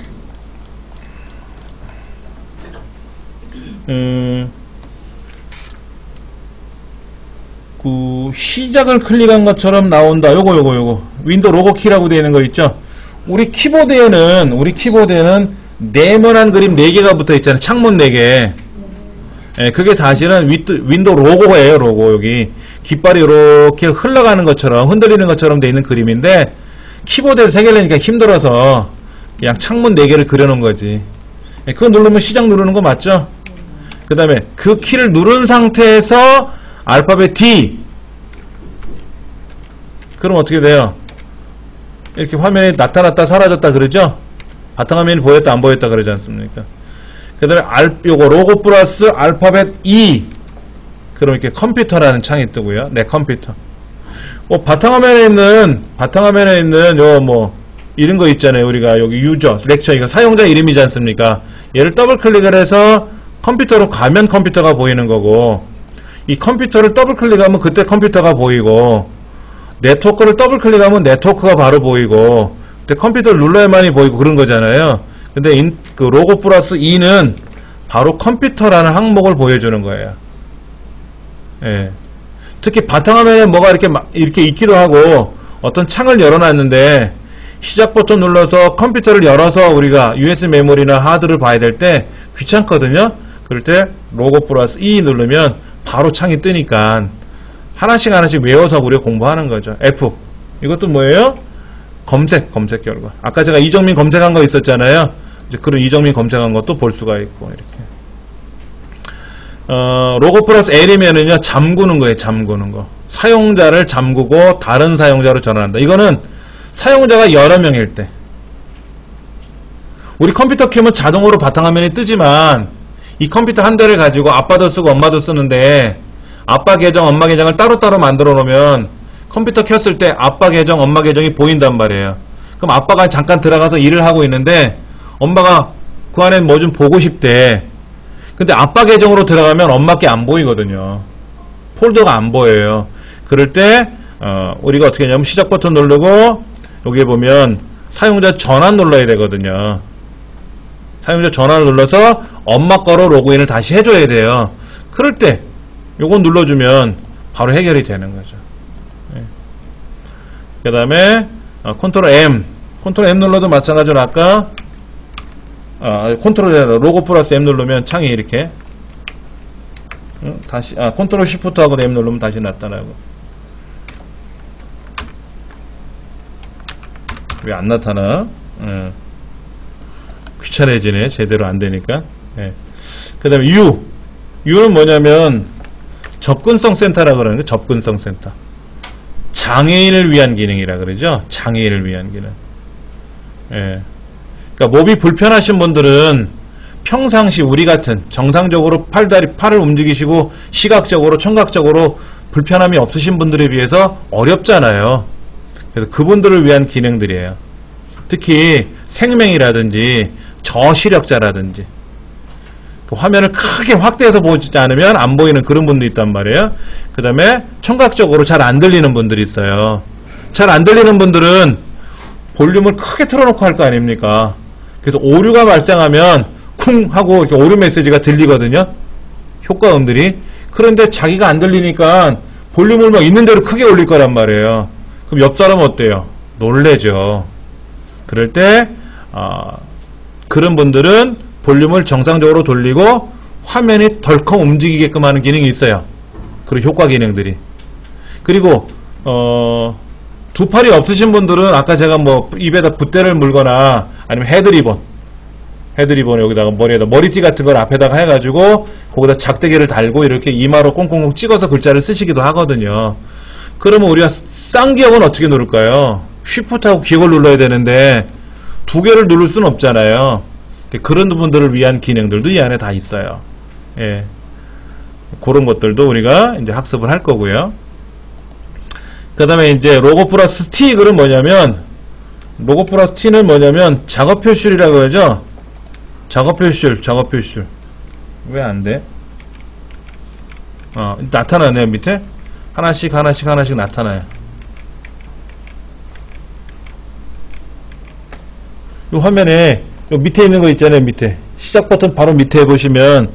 그 시작을 클릭한 것처럼 나온다. 요거 윈도우 로고 키라고 되어 있는 거 있죠? 우리 키보드에는 네모난 그림 4개가 붙어 있잖아요. 창문 4개. 예, 그게 사실은 윈도우 로고예요. 로고. 여기 깃발이 이렇게 흘러가는 것처럼, 흔들리는 것처럼 되어 있는 그림인데 키보드에서 해결하니까 힘들어서 그냥 창문 4개를 그려놓은 거지. 예, 그거 누르면 시작 누르는 거 맞죠? 그 다음에 그 키를 누른 상태에서 알파벳 D. 그럼 어떻게 돼요? 이렇게 화면에 나타났다 사라졌다 그러죠? 바탕화면이 보였다 안 보였다 그러지 않습니까? 그 다음에 요거 로고 플러스 알파벳 E. 그럼 이렇게 컴퓨터라는 창이 뜨고요. 네, 컴퓨터. 바탕화면에 있는 요 뭐 이런 거 있잖아요. 우리가 여기 유저 렉처, 이거 사용자 이름이지 않습니까? 얘를 더블 클릭을 해서 컴퓨터로 가면 컴퓨터가 보이는 거고, 이 컴퓨터를 더블 클릭하면 그때 컴퓨터가 보이고, 네트워크를 더블 클릭하면 네트워크가 바로 보이고, 그때 컴퓨터를 눌러야만이 보이고 그런 거잖아요. 근데 그 로고 플러스 E는 바로 컴퓨터라는 항목을 보여주는 거예요. 예. 특히 바탕화면에 뭐가 이렇게 있기도 하고, 어떤 창을 열어놨는데 시작 버튼 눌러서 컴퓨터를 열어서 우리가 USB 메모리나 하드를 봐야 될 때 귀찮거든요. 그럴 때 로고 플러스 E 누르면 바로 창이 뜨니까 하나씩 외워서 우리가 공부하는 거죠. F. 이것도 뭐예요? 검색 결과. 아까 제가 이정민 검색한 거 있었잖아요. 이제 그런 이정민 검색한 것도 볼 수가 있고, 이렇게. 로고 플러스 L이면은요, 잠그는 거예요, 잠그는 거. 사용자를 잠그고 다른 사용자로 전환한다. 이거는 사용자가 여러 명일 때. 우리 컴퓨터 켜면 자동으로 바탕화면이 뜨지만, 이 컴퓨터 한 대를 가지고 아빠도 쓰고 엄마도 쓰는데, 아빠 계정, 엄마 계정을 따로따로 만들어 놓으면, 컴퓨터 켰을 때 아빠 계정, 엄마 계정이 보인단 말이에요. 그럼 아빠가 잠깐 들어가서 일을 하고 있는데, 엄마가 그 안에 뭐 좀 보고 싶대. 근데 아빠 계정으로 들어가면 엄마께 안 보이거든요. 폴더가 안 보여요. 그럴 때 우리가 어떻게 하냐면 시작 버튼 누르고 여기에 보면 사용자 전환 눌러야 되거든요. 사용자 전환을 눌러서 엄마 거로 로그인을 다시 해줘야 돼요. 그럴 때 요건 눌러주면 바로 해결이 되는 거죠. 그 다음에 컨트롤 M 눌러도 마찬가지로 아까 컨트롤 로고 플러스 M 누르면 창이 이렇게 다시 컨트롤 시프트 하고 M 누르면 다시 나타나고. 왜 안 나타나? 귀찮아지네. 제대로 안 되니까. 그 다음에 U는 뭐냐면 접근성 센터라 그러는 거. 접근성 센터. 장애인을 위한 기능이라 그러죠. 장애인을 위한 기능. 그러니까 몸이 불편하신 분들은 평상시 우리 같은 정상적으로 팔을 움직이시고 시각적으로 청각적으로 불편함이 없으신 분들에 비해서 어렵잖아요. 그래서 그분들을 위한 기능들이에요. 특히 생명이라든지 저시력자라든지 그 화면을 크게 확대해서 보지 않으면 안 보이는 그런 분도 있단 말이에요. 그 다음에 청각적으로 잘 안 들리는 분들이 있어요. 잘 안 들리는 분들은 볼륨을 크게 틀어놓고 할 거 아닙니까? 그래서 오류가 발생하면 쿵 하고 이렇게 오류 메시지가 들리거든요. 효과음들이. 그런데 자기가 안 들리니까 볼륨을 막 있는 대로 크게 올릴 거란 말이에요. 그럼 옆 사람은 어때요? 놀래죠. 그럴 때 그런 분들은 볼륨을 정상적으로 돌리고 화면이 덜컥 움직이게끔 하는 기능이 있어요. 그런 효과 기능들이. 그리고 두 팔이 없으신 분들은 아까 제가 뭐 입에다 붓대를 물거나 아니면 헤드리본 여기다가 머리띠 같은 걸 앞에다가 해가지고 거기다 작대기를 달고 이렇게 이마로 꽁꽁꽁 찍어서 글자를 쓰시기도 하거든요. 그러면 우리가 쌍 기억은 어떻게 누를까요? 쉬프트하고 기억을 눌러야 되는데 두 개를 누를 수는 없잖아요. 그런 분들을 위한 기능들도 이 안에 다 있어요. 예. 그런 것들도 우리가 이제 학습을 할 거고요. 그 다음에 이제 로고 플러스 T 그건 뭐냐면, 로고 플러스 T는 뭐냐면 작업 표출이라고 하죠. 작업 표출. 왜 안 돼? 나타나네요. 밑에 하나씩 나타나요. 이 화면에 요 밑에 있는 거 있잖아요. 밑에 시작 버튼 바로 밑에 보시면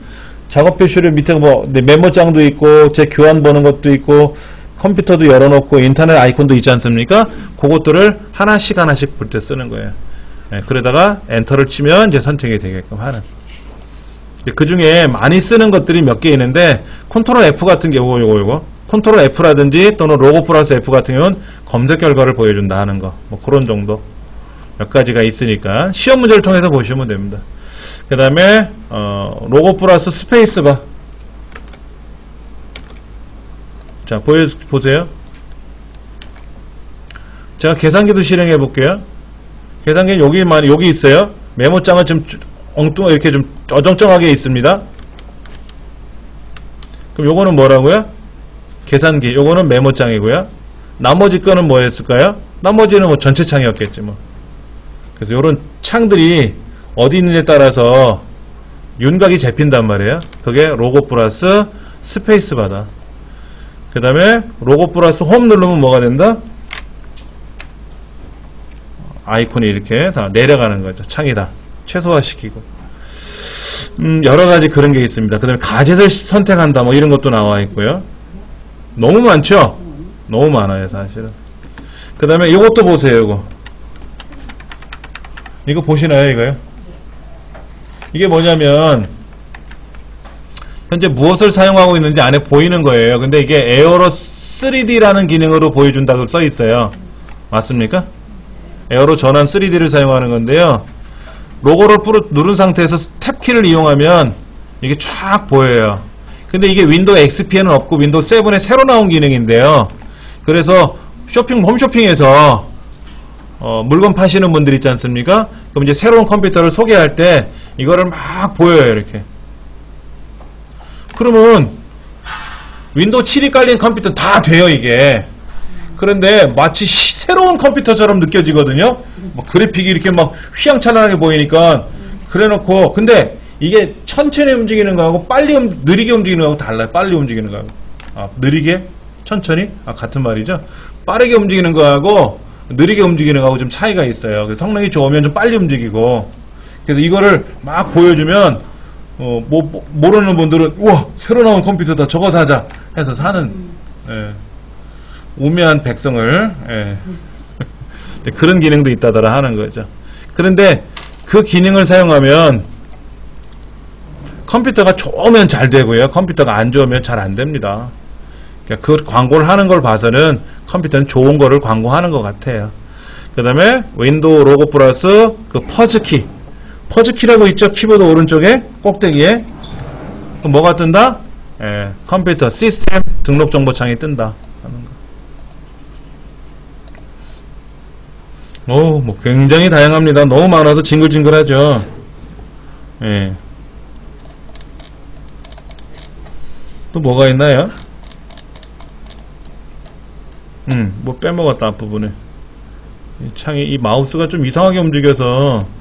작업 표시를 밑에 뭐 메모장도 있고 제 교환 보는 것도 있고 컴퓨터도 열어놓고 인터넷 아이콘도 있지 않습니까? 그것들을 하나씩 볼 때 쓰는 거예요. 예, 그러다가 엔터를 치면 이제 선택이 되게끔 하는. 그 중에 많이 쓰는 것들이 몇 개 있는데 컨트롤 F 같은 경우 요거 컨트롤 F라든지 또는 로고 플러스 F 같은 경우는 검색 결과를 보여준다 하는 거, 뭐 그런 정도 몇 가지가 있으니까 시험 문제를 통해서 보시면 됩니다. 그 다음에 로고 플러스 스페이스바. 자, 보세요. 제가 계산기도 실행해 볼게요. 계산기는 여기 있어요. 메모장은 좀 엉뚱하게 이렇게 좀 어정쩡하게 있습니다. 그럼 요거는 뭐라고요? 계산기. 요거는 메모장이고요. 나머지 거는 뭐였을까요? 나머지는 뭐 전체 창이었겠지 뭐. 그래서 요런 창들이 어디 있느냐에 따라서 윤곽이 잡힌단 말이에요. 그게 로고 플러스 스페이스바다. 그 다음에 로고 플러스 홈 누르면 뭐가 된다? 아이콘이 이렇게 다 내려가는 거죠. 창이 다 최소화시키고. 여러가지 그런 게 있습니다. 그 다음에 가젯을 선택한다 뭐 이런 것도 나와 있고요. 너무 많죠? 너무 많아요 사실은. 그 다음에 이것도 보세요. 이거 보시나요 이거요? 이게 뭐냐면 현재 무엇을 사용하고 있는지 안에 보이는 거예요. 근데 이게 에어로 3D라는 기능으로 보여준다고 써 있어요. 맞습니까? 에어로 전환 3D를 사용하는 건데요. 로고를 누른 상태에서 탭 키를 이용하면 이게 쫙 보여요. 근데 이게 윈도우 XP에는 없고 윈도우 7에 새로 나온 기능인데요. 그래서 홈쇼핑에서 물건 파시는 분들 있지 않습니까? 그럼 이제 새로운 컴퓨터를 소개할 때 이거를 막 보여요, 이렇게. 그러면 윈도우 7이 깔린 컴퓨터는 다 돼요, 이게. 그런데 마치 새로운 컴퓨터처럼 느껴지거든요. 뭐 그래픽이 이렇게 막 휘황찬란하게 보이니까 그래놓고 근데 이게 천천히 움직이는 거하고 느리게 움직이는 거하고 달라요. 빨리 움직이는 거하고 느리게? 천천히? 같은 말이죠. 빠르게 움직이는 거하고 느리게 움직이는 거하고 좀 차이가 있어요. 그래서 성능이 좋으면 좀 빨리 움직이고 그래서 이거를 막 보여주면 모르는 분들은 우와 새로 나온 컴퓨터다 저거 사자 해서 사는 우매한 백성을 그런 기능도 있다더라 하는 거죠. 그런데 그 기능을 사용하면 컴퓨터가 좋으면 잘 되고요. 컴퓨터가 안 좋으면 잘 안 됩니다. 그러니까 그 광고를 하는 걸 봐서는 컴퓨터는 좋은 거를 광고하는 것 같아요. 그 다음에 윈도우 로고 플러스 그 퍼즈키. 퍼즈키라고 있죠? 키보드 오른쪽에 꼭대기에. 뭐가 뜬다? 컴퓨터 시스템 등록 정보창이 뜬다 하는 거. 뭐 굉장히 다양합니다. 너무 많아서 징글징글하죠. 또 뭐가 있나요? 뭐 빼먹었다 앞부분에. 이 창이 이 마우스가 좀 이상하게 움직여서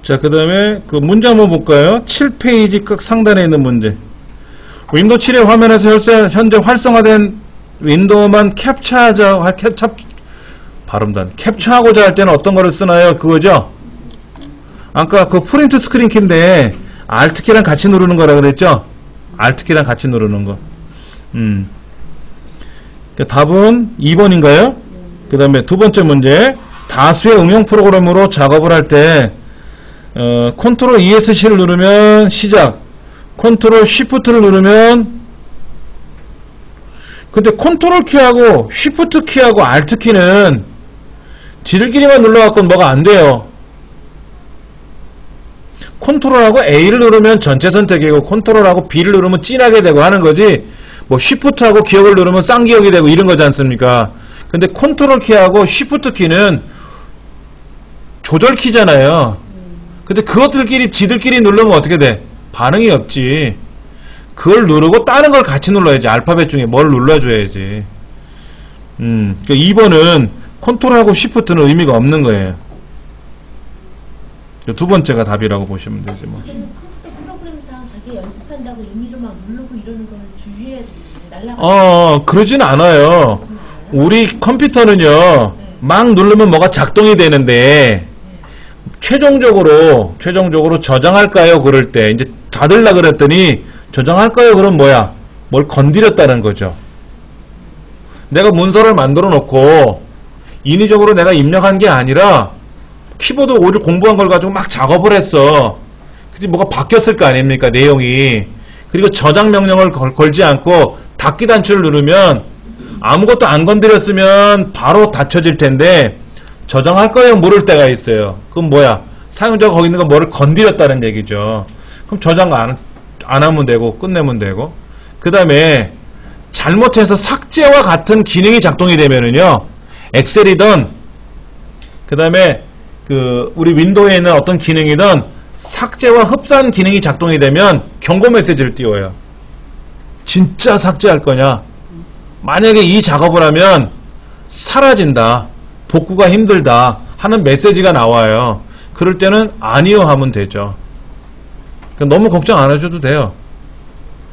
자, 그 다음에 그 문제 한번 볼까요? 7페이지 끝 상단에 있는 문제. 윈도우 7의 화면에서 현재 활성화된 윈도우만 캡처하고자 할 때는 어떤 거를 쓰나요? 그거죠? 아까 그 프린트 스크린 키인데 Alt키랑 같이 누르는 거라 그랬죠? Alt키랑 같이 누르는 거. 답은 2번인가요? 그 다음에 두 번째 문제. 다수의 응용 프로그램으로 작업을 할 때 컨트롤 ESC를 누르면 시작, 컨트롤 쉬프트를 누르면, 근데 컨트롤 키하고 쉬프트 키하고 알트 키는 지들끼리만 눌러갖고 뭐가 안 돼요. 컨트롤하고 A를 누르면 전체 선택이고 컨트롤하고 B를 누르면 진하게 되고 하는 거지, 뭐 쉬프트하고 기억을 누르면 쌍기억이 되고 이런 거지 않습니까? 근데 컨트롤 키하고 쉬프트 키는 조절 키잖아요. 근데 그것들끼리 지들끼리 누르면 어떻게 돼? 반응이 없지. 그걸 누르고 다른 걸 같이 눌러야지. 알파벳 중에 뭘 눌러줘야지. 그러니까 2번은 컨트롤하고 쉬프트는 의미가 없는 거예요. 두 번째가 답이라고 보시면 되지 뭐. 컴퓨터 프로그램상 자기 연습한다고 임의로 막 누르고 이러는 거는 주의해야 되는데 날라가. 그러진 않아요. 우리 컴퓨터는요, 막 누르면 뭐가 작동이 되는데, 최종적으로 저장할까요? 그럴 때, 이제 닫으려 그랬더니, 저장할까요? 그럼 뭐야? 뭘 건드렸다는 거죠. 내가 문서를 만들어 놓고, 인위적으로 내가 입력한 게 아니라, 키보드 오류 공부한 걸 가지고 막 작업을 했어. 근데 뭐가 바뀌었을 거 아닙니까? 내용이. 그리고 저장 명령을 걸지 않고, 닫기 단추를 누르면, 아무것도 안 건드렸으면 바로 닫혀질 텐데 저장할 거예요, 모를 때가 있어요. 그럼 뭐야? 사용자가 거기 있는 거 뭐를 건드렸다는 얘기죠. 그럼 저장 안 하면 되고 끝내면 되고, 그 다음에 잘못해서 삭제와 같은 기능이 작동이 되면은요, 엑셀이든 그 다음에 우리 윈도우에 있는 어떤 기능이든 삭제와 흡산 기능이 작동이 되면 경고 메시지를 띄워요. 진짜 삭제할 거냐? 만약에 이 작업을 하면 사라진다, 복구가 힘들다 하는 메시지가 나와요. 그럴 때는 아니요 하면 되죠. 너무 걱정 안 하셔도 돼요.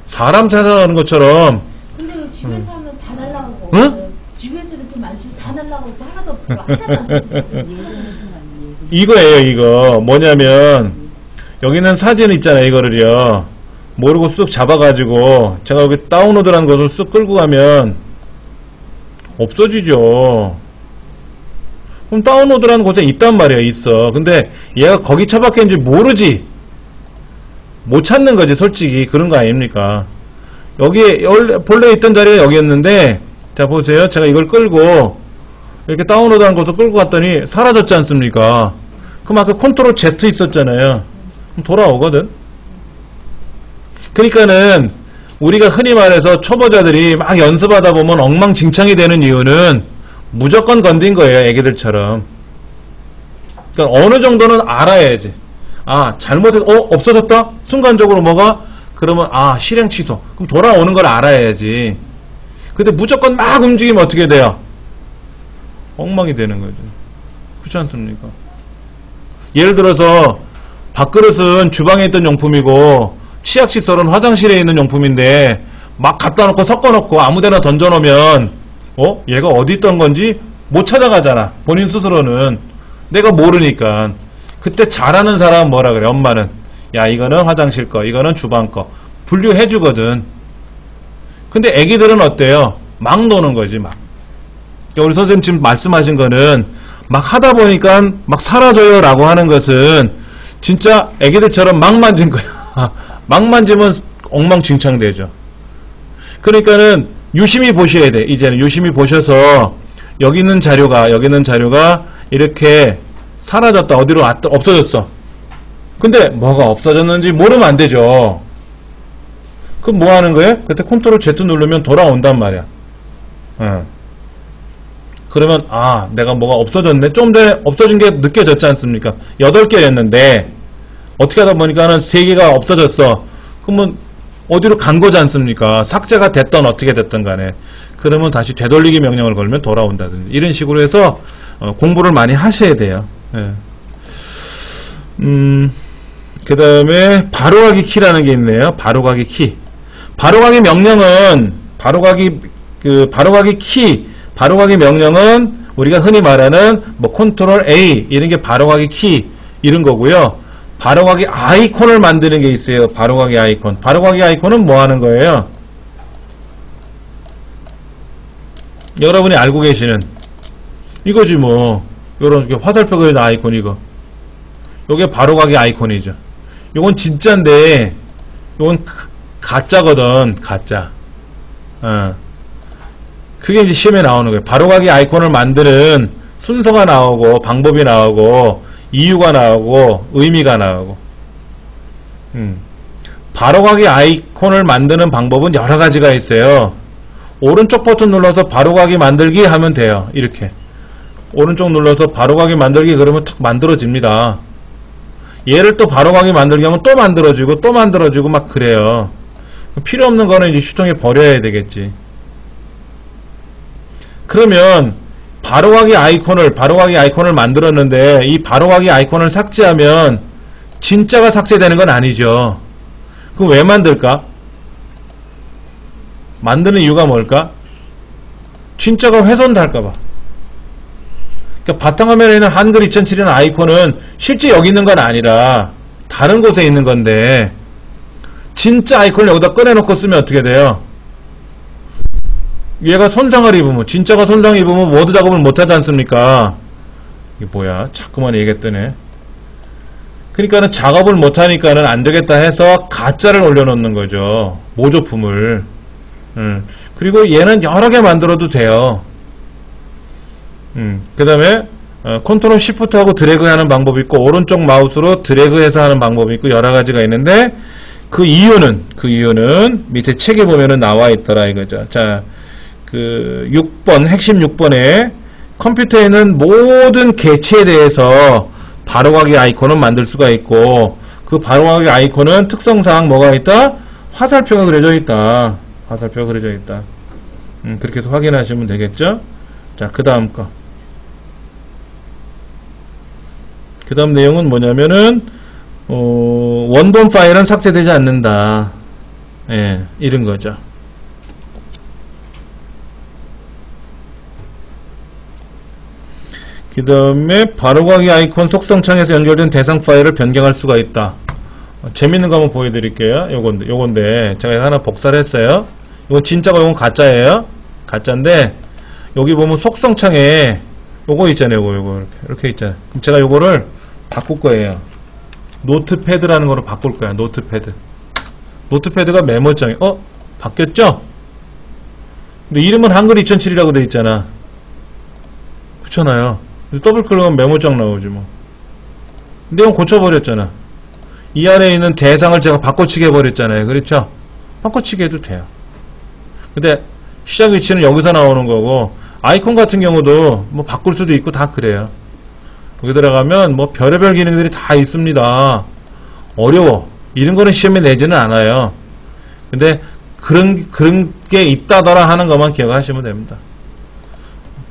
사람 생각하는 것처럼. 근데 집에서 하면 다 날라가고. 응? 집에서 이렇게 만지면 다 날라가고 하나도 없고 하나도 안 되고. 이거예요. 이거 뭐냐면 여기는 사진 있잖아요. 이거를요, 모르고 쓱 잡아가지고 제가 여기 다운로드라는 것을 쓱 끌고 가면 없어지죠. 그럼 다운로드라는 곳에 있단 말이에요. 있어. 근데 얘가 거기 처박혀있는지 모르지. 못 찾는 거지 솔직히. 그런 거 아닙니까? 여기에 본래 있던 자리가 여기였는데, 자 보세요. 제가 이걸 끌고 이렇게 다운로드한 곳을 끌고 갔더니 사라졌지 않습니까? 그럼 아까 컨트롤 Z 있었잖아요. 그럼 돌아오거든. 그러니까는 우리가 흔히 말해서 초보자들이 막 연습하다 보면 엉망진창이 되는 이유는 무조건 건든 거예요. 애기들처럼. 그러니까 어느 정도는 알아야지. 잘못해서 없어졌다? 순간적으로 뭐가? 그러면 실행 취소. 그럼 돌아오는 걸 알아야지. 근데 무조건 막 움직이면 어떻게 돼요? 엉망이 되는 거죠. 그렇지 않습니까? 예를 들어서 밥그릇은 주방에 있던 용품이고 치약시설은 화장실에 있는 용품인데 막 갖다 놓고 섞어 놓고 아무데나 던져 놓으면 얘가 어디 있던 건지 못 찾아가잖아. 본인 스스로는. 내가 모르니까. 그때 잘하는 사람은 뭐라 그래? 엄마는 야, 이거는 화장실 거, 이거는 주방 거 분류해 주거든. 근데 애기들은 어때요? 막 노는 거지. 막. 그러니까 우리 선생님 지금 말씀하신 거는 막 하다 보니까 막 사라져요 라고 하는 것은 진짜 애기들처럼 막 만진 거야. 막 만지면 엉망진창 되죠. 그러니까는 유심히 보셔야 돼. 이제는 유심히 보셔서 여기 있는 자료가 이렇게 사라졌다, 어디로 왔다, 없어졌어. 근데 뭐가 없어졌는지 모르면 안 되죠. 그럼 뭐 하는 거예요? 그때 컨트롤 Z 누르면 돌아온단 말이야. 그러면 내가 뭐가 없어졌네. 좀 전에 없어진 게 느껴졌지 않습니까? 8개였는데 어떻게 하다 보니까는 3개가 없어졌어. 그러면 어디로 간 거지 않습니까? 삭제가 됐던 어떻게 됐던 간에. 그러면 다시 되돌리기 명령을 걸면 돌아온다든지 이런 식으로 해서 공부를 많이 하셔야 돼요. 예. 그 다음에 바로가기 키라는 게 있네요. 바로가기 키. 바로가기 명령은 바로가기 명령은 우리가 흔히 말하는 뭐 컨트롤 A 이런 게 바로가기 키 이런 거고요. 바로가기 아이콘을 만드는 게 있어요. 바로가기 아이콘. 바로가기 아이콘은 뭐 하는 거예요? 여러분이 알고 계시는 이거지 뭐. 요런 화살표 그리는 아이콘 이거. 요게 바로가기 아이콘이죠. 요건 진짜인데 요건 가짜거든. 가짜. 그게 이제 시험에 나오는 거예요. 바로가기 아이콘을 만드는 순서가 나오고 방법이 나오고 이유가 나오고 의미가 나오고. 바로가기 아이콘을 만드는 방법은 여러 가지가 있어요. 오른쪽 버튼 눌러서 바로가기 만들기 하면 돼요. 이렇게 오른쪽 눌러서 바로가기 만들기 그러면 탁 만들어집니다. 얘를 또 바로가기 만들기 하면 또 만들어지고 또 만들어지고 막 그래요. 필요 없는 거는 이제 휴통에 버려야 되겠지. 그러면 바로가기 아이콘을 만들었는데 이 바로가기 아이콘을 삭제하면 진짜가 삭제되는 건 아니죠. 그럼 왜 만들까? 만드는 이유가 뭘까? 진짜가 훼손될까봐. 그러니까 바탕화면에 있는 한글 2007이라는 아이콘은 실제 여기 있는 건 아니라 다른 곳에 있는 건데 진짜 아이콘을 여기다 꺼내놓고 쓰면 어떻게 돼요? 얘가 손상을 입으면, 진짜가 손상 입으면 워드 작업을 못하지 않습니까? 이게 뭐야? 자꾸만 얘기했더네. 그러니까는 작업을 못하니까는 안되겠다 해서 가짜를 올려놓는 거죠. 모조품을. 그리고 얘는 여러 개 만들어도 돼요. 그 다음에 컨트롤 시프트 하고 드래그 하는 방법이 있고 오른쪽 마우스로 드래그해서 하는 방법이 있고 여러 가지가 있는데 그 이유는 밑에 책에 보면은 나와 있더라 이거죠. 자, 그 6번 핵심 6번에 컴퓨터에 있는 모든 개체에 대해서 바로가기 아이콘은 만들 수가 있고 그 바로가기 아이콘은 특성상 뭐가 있다? 화살표가 그려져 있다. 화살표가 그려져 있다. 그렇게 해서 확인하시면 되겠죠? 자, 그 다음 거. 그 다음 내용은 뭐냐면은, 원본 파일은 삭제되지 않는다. 예, 이런 거죠. 그 다음에 바로가기 아이콘 속성창에서 연결된 대상 파일을 변경할 수가 있다. 재밌는 거 한번 보여드릴게요. 요건데 제가 하나 복사를 했어요. 이건 진짜고 이건 가짜예요. 가짜인데 여기 보면 속성창에 요거 있잖아요. 요거 이렇게 있잖아요. 그럼 제가 요거를 바꿀 거예요. 노트패드라는 거로 바꿀 거야. 노트패드가 메모장이 바뀌었죠? 근데 이름은 한글 2007이라고 돼 있잖아. 그렇잖아요. 더블 클릭하면 메모장 나오지 뭐. 근데 이건 고쳐버렸잖아. 이 안에 있는 대상을 제가 바꿔치기 해버렸잖아요. 그렇죠? 바꿔치기 해도 돼요. 근데 시작 위치는 여기서 나오는 거고 아이콘 같은 경우도 뭐 바꿀 수도 있고 다 그래요. 여기 들어가면 뭐 별의별 기능들이 다 있습니다. 어려워. 이런 거는 시험에 내지는 않아요. 근데 그런 게 있다더라 하는 것만 기억하시면 됩니다.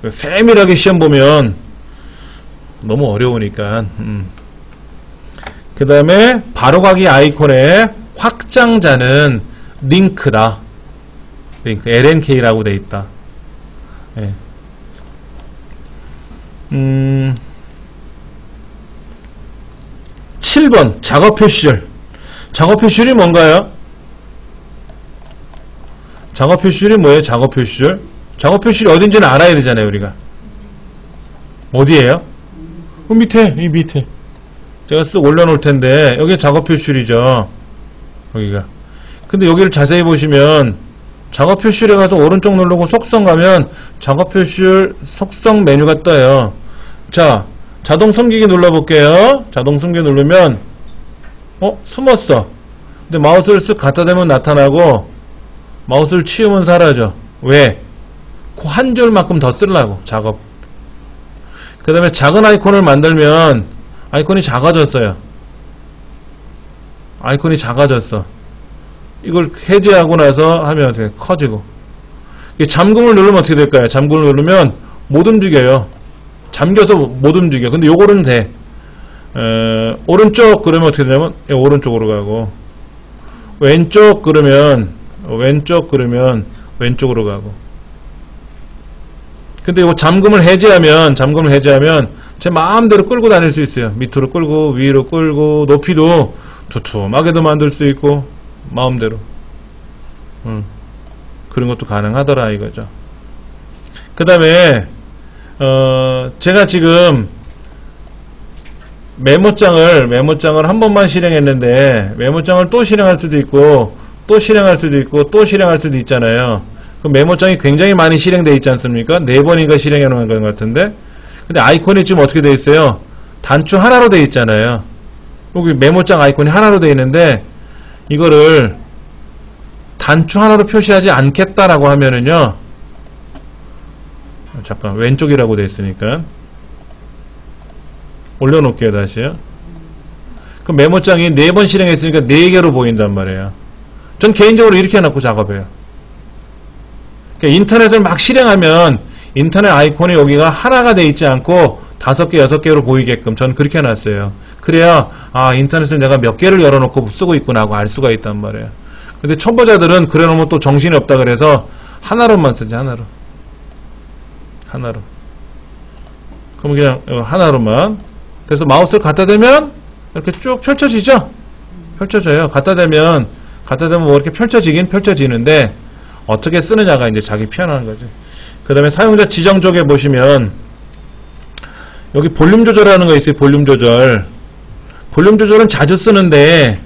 세밀하게 시험 보면 너무 어려우니까. 그 다음에 바로가기 아이콘의 확장자는 링크다. 링크 LNK라고 돼 있다. 예. 7번 작업 표시줄. 작업 표시줄이 뭔가요? 작업 표시줄이 뭐예요? 작업 표시줄? 작업 표시줄이 어딘지는 알아야 되잖아요, 우리가. 어디에요? 밑에, 이 밑에. 제가 쓱 올려놓을 텐데, 여기 작업 표시줄이죠. 여기가. 근데 여기를 자세히 보시면, 작업 표시줄에 가서 오른쪽 누르고 속성 가면, 작업 표시줄 속성 메뉴가 떠요. 자, 자동 숨기기 눌러볼게요. 자동 숨기기 누르면, 숨었어. 근데 마우스를 쓱 갖다 대면 나타나고, 마우스를 치우면 사라져. 왜? 그 한 줄만큼 더 쓰려고, 작업. 그 다음에 작은 아이콘을 만들면 아이콘이 작아졌어요. 아이콘이 작아졌어. 이걸 해제하고 나서 하면 어떻게 커지고. 잠금을 누르면 어떻게 될까요? 잠금을 누르면 못 움직여요. 잠겨서 못 움직여. 근데 요거는 돼. 오른쪽 그러면 어떻게 되냐면 오른쪽으로 가고 왼쪽 그러면 왼쪽으로 가고. 근데 이거 잠금을 해제하면 제 마음대로 끌고 다닐 수 있어요. 밑으로 끌고 위로 끌고 높이도 두툼하게도 만들 수 있고 마음대로. 그런 것도 가능하더라 이거죠. 그 다음에 제가 지금 메모장을 한 번만 실행했는데 메모장을 또 실행할 수도 있고 또 실행할 수도 있고 또 실행할 수도 있잖아요. 그 메모장이 굉장히 많이 실행되어 있지 않습니까? 4번인가 실행해 놓은 것 같은데, 근데 아이콘이 지금 어떻게 되어 있어요? 단추 하나로 되어 있잖아요. 여기 메모장 아이콘이 하나로 되어 있는데 이거를 단추 하나로 표시하지 않겠다라고 하면은요, 잠깐 왼쪽이라고 되어 있으니까 올려놓을게요. 다시요. 그럼 메모장이 4번 실행했으니까 4개로 보인단 말이에요. 전 개인적으로 이렇게 해놓고 작업해요. 그러니까 인터넷을 막 실행하면 인터넷 아이콘이 여기가 하나가 돼 있지 않고 5개, 6개로 보이게끔 전 그렇게 해놨어요. 그래야 인터넷을 내가 몇 개를 열어놓고 쓰고 있구나 하고 알 수가 있단 말이에요. 근데 초보자들은 그래놓으면 또 정신이 없다 그래서 하나로만 쓰지. 하나로. 그럼 그냥 하나로만. 그래서 마우스를 갖다 대면 이렇게 쭉 펼쳐지죠? 펼쳐져요. 갖다 대면 뭐 이렇게 펼쳐지긴 펼쳐지는데 어떻게 쓰느냐가 이제 자기 편한 거지. 그 다음에 사용자 지정 쪽에 보시면 여기 볼륨 조절하는 거 있어요. 볼륨 조절. 볼륨 조절은 자주 쓰는데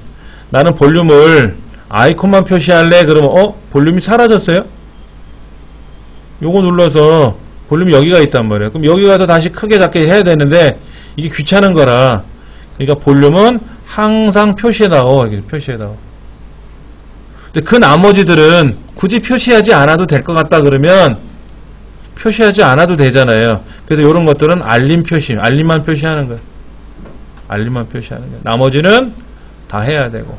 나는 볼륨을 아이콘만 표시할래? 그러면 볼륨이 사라졌어요? 요거 눌러서 볼륨이 여기가 있단 말이에요. 그럼 여기 가서 다시 크게 작게 해야 되는데 이게 귀찮은 거라. 그러니까 볼륨은 항상 표시해다오. 이렇게 표시해다오. 근데 그 나머지들은 굳이 표시하지 않아도 될 것 같다 그러면 표시하지 않아도 되잖아요. 그래서 이런 것들은 알림 표시, 알림만 표시하는 거예요. 알림만 표시하는 거예요. 나머지는 다 해야 되고.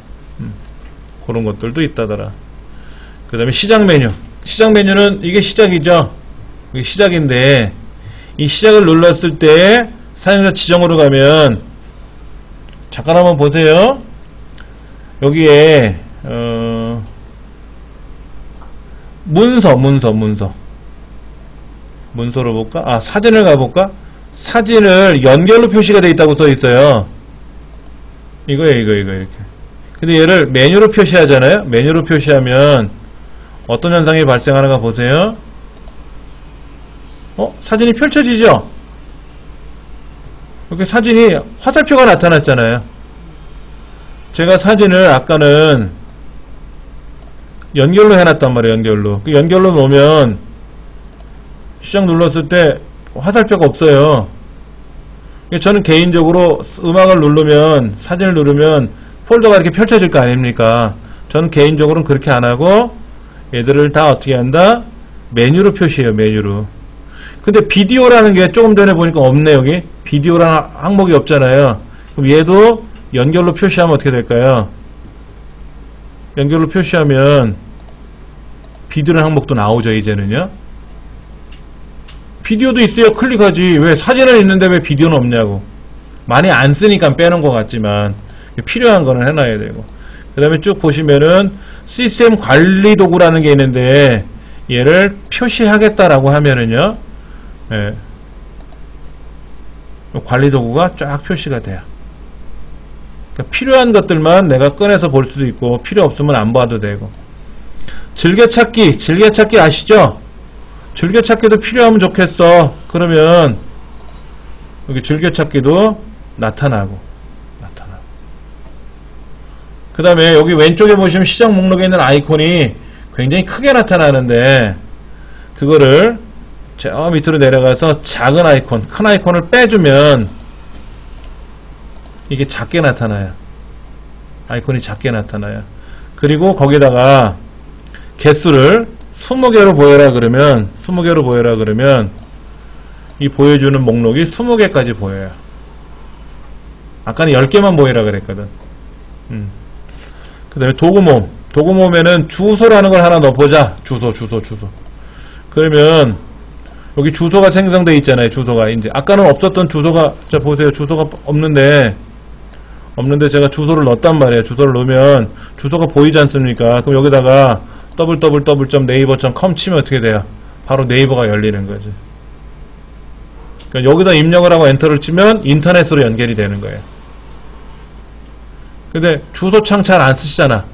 그런 것들도 있다더라. 그 다음에 시작 메뉴. 시작 메뉴는 이게 시작이죠. 이게 시작인데 이 시작을 눌렀을 때 사용자 지정으로 가면 잠깐 한번 보세요. 여기에 문서로 볼까? 사진을 가볼까? 사진을 연결로 표시가 되어 있다고 써 있어요. 이거예요, 이거 이렇게. 근데 얘를 메뉴로 표시하잖아요. 메뉴로 표시하면 어떤 현상이 발생하는가 보세요. 사진이 펼쳐지죠? 이렇게 사진이 화살표가 나타났잖아요. 제가 사진을 아까는 연결로 해놨단 말이에요. 연결로. 그 연결로 놓으면 시작 눌렀을 때 화살표가 없어요. 저는 개인적으로 음악을 누르면, 사진을 누르면 폴더가 이렇게 펼쳐질 거 아닙니까? 저는 개인적으로는 그렇게 안 하고 얘들을 다 어떻게 한다? 메뉴로 표시해요. 메뉴로. 근데 비디오라는 게 조금 전에 보니까 없네. 여기 비디오라는 항목이 없잖아요. 그럼 얘도 연결로 표시하면 어떻게 될까요? 연결로 표시하면 비디오라는 항목도 나오죠. 이제는요. 비디오도 있어야 클릭하지. 왜 사진은 있는데 왜 비디오는 없냐고. 많이 안 쓰니까 빼는 것 같지만 필요한 거는 해놔야 되고. 그 다음에 쭉 보시면은 시스템 관리 도구라는 게 있는데 얘를 표시하겠다라고 하면은요, 관리 도구가 쫙 표시가 돼요. 그러니까 필요한 것들만 내가 꺼내서 볼 수도 있고 필요 없으면 안 봐도 되고. 즐겨찾기 아시죠? 즐겨찾기도 필요하면 좋겠어. 그러면 여기 즐겨찾기도 나타나고. 그 다음에 여기 왼쪽에 보시면 시작 목록에 있는 아이콘이 굉장히 크게 나타나는데 그거를 저 밑으로 내려가서 작은 아이콘, 큰 아이콘을 빼주면 이게 작게 나타나요. 아이콘이 작게 나타나요. 그리고 거기다가 개수를 20개로 보여라 그러면 20개로 보여라 그러면 이 보여주는 목록이 20개까지 보여요. 아까는 10개만 보이라 그랬거든. 그 다음에 도구모음에는 주소라는 걸 하나 넣어보자. 주소. 그러면 여기 주소가 생성되어 있잖아요. 주소가 이제 아까는 없었던 주소가, 자 보세요. 주소가 없는데 제가 주소를 넣었단 말이에요. 주소를 넣으면 주소가 보이지 않습니까? 그럼 여기다가 www.naver.com 치면 어떻게 돼요? 바로 네이버가 열리는 거지. 그러니까 여기다 입력을 하고 엔터를 치면 인터넷으로 연결이 되는 거예요. 근데 주소창 잘 안 쓰시잖아.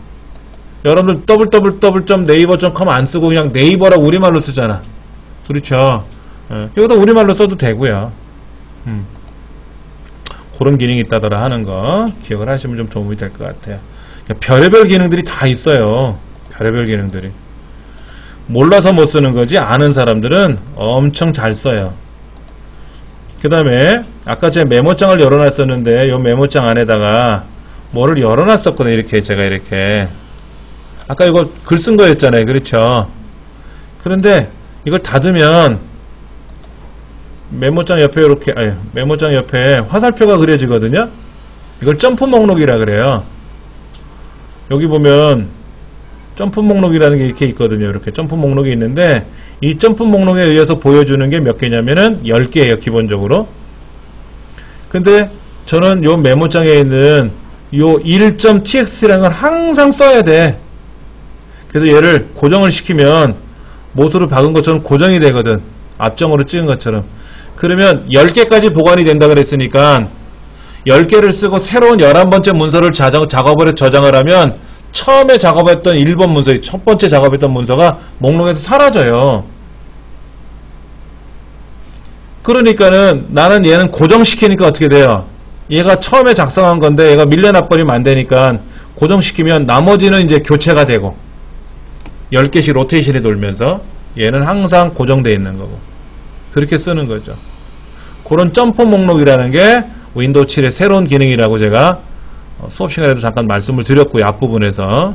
여러분들 www.naver.com 안 쓰고 그냥 네이버라고 우리말로 쓰잖아. 그렇죠? 여기다 우리말로 써도 되고요. 그런 기능이 있다더라 하는 거 기억을 하시면 좀 도움이 될 것 같아요. 별의별 기능들이 다 있어요. 별의별 기능들이. 몰라서 못 쓰는 거지 아는 사람들은 엄청 잘 써요. 그 다음에 아까 제가 메모장을 열어놨었는데 이 메모장 안에다가 뭐를 열어놨었거든요. 이렇게 제가 이렇게 아까 이거 글 쓴 거였잖아요. 그렇죠? 그런데 이걸 닫으면 메모장 옆에 이렇게 메모장 옆에 화살표가 그려지거든요. 이걸 점프 목록이라 그래요. 여기 보면 점프 목록이라는 게 이렇게 있거든요. 이렇게 점프 목록이 있는데 이 점프 목록에 의해서 보여주는 게 몇 개냐면은 10개예요. 기본적으로. 근데 저는 요 메모장에 있는 요 1.txt라는 걸 항상 써야 돼. 그래서 얘를 고정을 시키면 못으로 박은 것처럼 고정이 되거든. 앞정으로 찍은 것처럼. 그러면 10개까지 보관이 된다 그랬으니까 10개를 쓰고 새로운 11번째 문서를 작업을 저장을 하면 처음에 작업했던 1번 문서, 첫 번째 작업했던 문서가 목록에서 사라져요. 그러니까는 나는 얘는 고정시키니까 어떻게 돼요? 얘가 처음에 작성한 건데 얘가 밀려나버리면 안 되니까 고정시키면 나머지는 이제 교체가 되고 10개씩 로테이션이 돌면서 얘는 항상 고정되어 있는 거고 그렇게 쓰는 거죠. 그런 점프 목록이라는 게 윈도우 7의 새로운 기능이라고 제가 수업 시간에도 잠깐 말씀을 드렸고요. 앞부분에서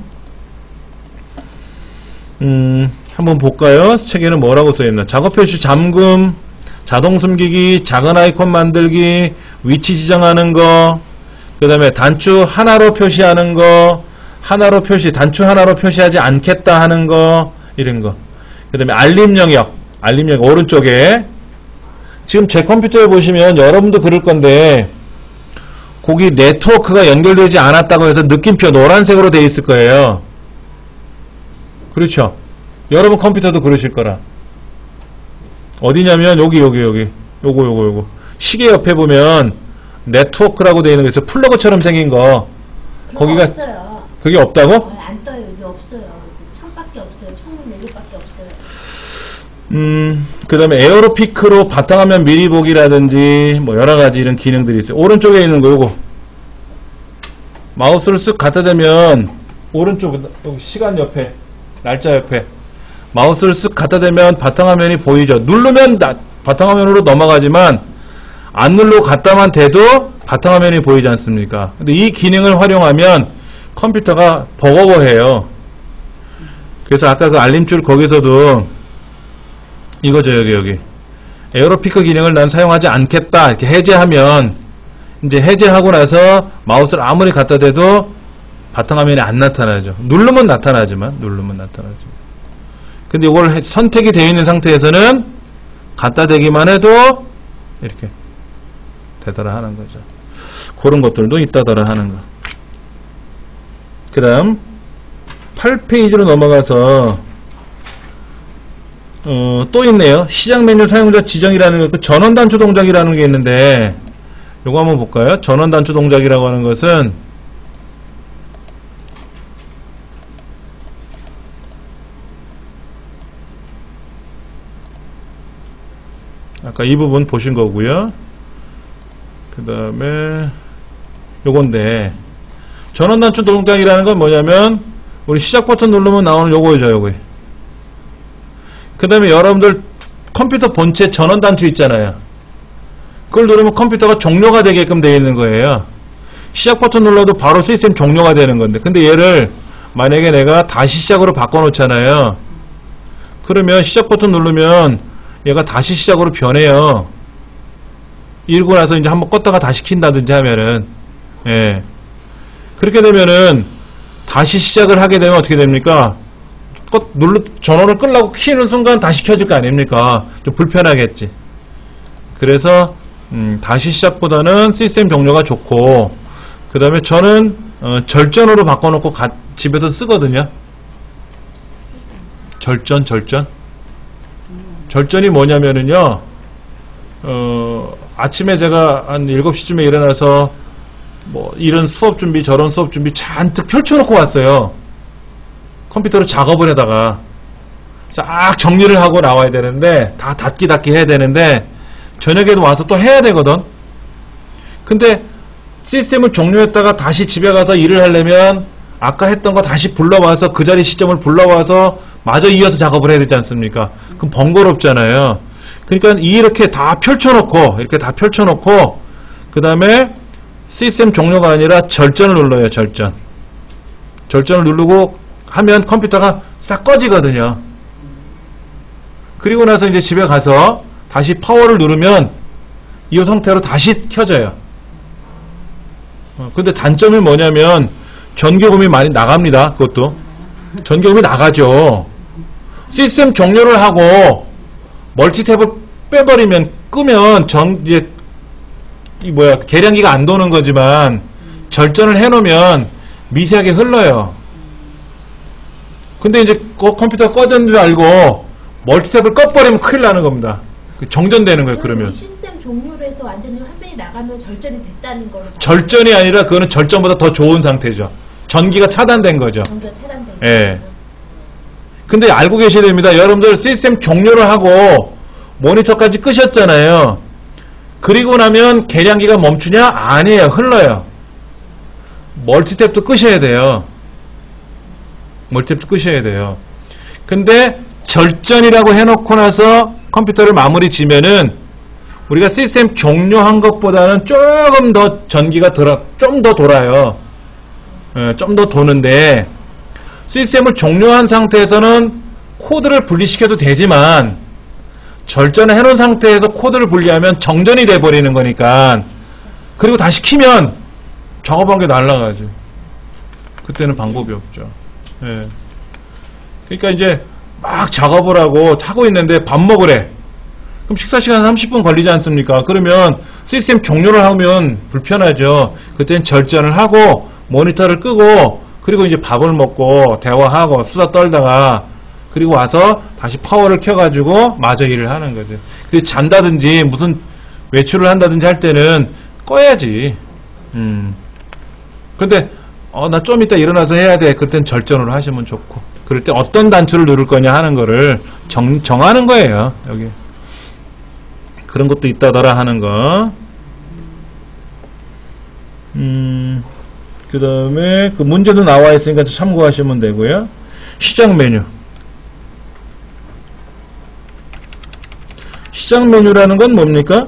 한번 볼까요? 책에는 뭐라고 써있나? 작업 표시 잠금, 자동 숨기기, 작은 아이콘 만들기, 위치 지정하는 거, 그 다음에 단추 하나로 표시하는 거, 단추 하나로 표시하지 않겠다 하는 거, 이런 거. 그 다음에 알림 영역 오른쪽에 지금 제 컴퓨터에 보시면 여러분도 그럴 건데 거기 네트워크가 연결되지 않았다고 해서 느낌표 노란색으로 되어 있을 거예요. 그렇죠? 여러분 컴퓨터도 그러실 거라. 어디냐면 여기 요거 시계 옆에 보면 네트워크라고 되어 있는 거 있어요. 플러그처럼 생긴 거. 거기가 없어요. 그게 없다고? 안 떠요. 여기 없어요. 창밖에 없어요. 창문 4개밖에 없어요. 그 다음에 에어로피크로 바탕화면 미리 보기라든지 뭐 여러가지 이런 기능들이 있어요. 오른쪽에 있는 거 요거 마우스를 쓱 갖다 대면 오른쪽 여기 시간 옆에 날짜 옆에 마우스를 쓱 갖다 대면 바탕화면이 보이죠. 누르면 바탕화면으로 넘어가지만 안 누르고 갖다만 대도 바탕화면이 보이지 않습니까? 근데 이 기능을 활용하면 컴퓨터가 버거워해요. 그래서 아까 그 알림줄 거기서도 이거죠. 여기 에어로피크 기능을 난 사용하지 않겠다 이렇게 해제하면 이제 해제하고 나서 마우스를 아무리 갖다 대도 바탕화면이 안 나타나죠. 누르면 나타나지만 근데 이걸 선택이 되어 있는 상태에서는 갖다 대기만 해도 이렇게 되더라 하는 거죠. 그런 것들도 있다더라 하는 거. 그 다음 8페이지로 넘어가서 또 있네요. 시작 메뉴 사용자 지정이라는 거, 전원 단추 동작이라는 게 있는데 요거 한번 볼까요? 전원 단추 동작이라고 하는 것은 아까 이 부분 보신 거고요. 그 다음에 요건데 전원 단추 동작이라는 건 뭐냐면 우리 시작 버튼 누르면 나오는 요거죠. 요거. 그 다음에 여러분들 컴퓨터 본체 전원 단추 있잖아요. 그걸 누르면 컴퓨터가 종료가 되게끔 되어 있는 거예요. 시작 버튼 눌러도 바로 시스템 종료가 되는 건데 근데 얘를 만약에 내가 다시 시작으로 바꿔 놓잖아요. 그러면 시작 버튼 누르면 얘가 다시 시작으로 변해요. 이러고 나서 이제 한번 껐다가 다시 킨다든지 하면은 그렇게 되면은 다시 시작을 하게 되면 어떻게 됩니까? 전원을 끄려고 키는 순간 다시 켜질 거 아닙니까? 좀 불편하겠지. 그래서 다시 시작보다는 시스템 종료가 좋고 그 다음에 저는 절전으로 바꿔놓고 집에서 쓰거든요. 절전이 뭐냐면은요 아침에 제가 한 7시쯤에 일어나서 뭐 이런 수업 준비 저런 수업 준비 잔뜩 펼쳐놓고 왔어요. 컴퓨터로 작업을 해다가 싹 정리를 하고 나와야 되는데 다 닫기 해야 되는데 저녁에도 와서 또 해야 되거든. 근데 시스템을 종료했다가 다시 집에 가서 일을 하려면 아까 했던 거 다시 불러와서 그 자리 시점을 불러와서 마저 이어서 작업을 해야 되지 않습니까? 그럼 번거롭잖아요. 그러니까 이렇게 다 펼쳐놓고 그 다음에 시스템 종료가 아니라 절전을 눌러요. 절전을 누르고 하면 컴퓨터가 싹 꺼지거든요. 그리고 나서 이제 집에 가서 다시 파워를 누르면 이 상태로 다시 켜져요. 근데 단점이 뭐냐면 전기요금이 많이 나갑니다. 그것도 전기요금이 나가죠. 시스템 종료를 하고 멀티탭을 빼버리면 끄면 이제 계량기가 안 도는 거지만 절전을 해놓으면 미세하게 흘러요. 근데 이제 컴퓨터가 꺼졌는 줄 알고 멀티탭을 꺼버리면 큰일 나는 겁니다. 정전되는 거예요. 그러면 시스템 종료를 해서 완전히 화면이 나가면 절전이 됐다는 걸로. 절전이 아니라 그거는 절전보다 더 좋은 상태죠. 전기가 차단된 거죠. 전기가 차단된 거죠. 예. 근데 알고 계셔야 됩니다. 여러분들 시스템 종료를 하고 모니터까지 끄셨잖아요. 그리고 나면 계량기가 멈추냐? 아니에요. 흘러요. 멀티탭도 끄셔야 돼요. 근데 절전이라고 해놓고 나서 컴퓨터를 마무리 지면은 우리가 시스템 종료한 것보다는 조금 더 전기가 좀 더 돌아요. 좀 더 도는데 시스템을 종료한 상태에서는 코드를 분리시켜도 되지만 절전을 해놓은 상태에서 코드를 분리하면 정전이 돼버리는 거니까 그리고 다시 키면 작업한 게 날아가죠. 그때는 방법이 없죠. 예. 그러니까 이제 막 작업을 하고 있는데 밥 먹으래. 그럼 식사 시간 30분 걸리지 않습니까? 그러면 시스템 종료를 하면 불편하죠. 그때는 절전을 하고 모니터를 끄고 그리고 이제 밥을 먹고 대화하고 수다 떨다가 그리고 와서 다시 파워를 켜가지고 마저 일을 하는 거죠. 그 잔다든지 무슨 외출을 한다든지 할 때는 꺼야지. 근데 나 좀 이따 일어나서 해야 돼. 그땐 절전으로 하시면 좋고. 그럴 때 어떤 단추를 누를 거냐 하는 거를 정하는 거예요. 여기 그런 것도 있다더라 하는 거. 그 다음에 그 문제도 나와 있으니까 참고하시면 되고요. 시작 메뉴. 시작 메뉴라는 건 뭡니까?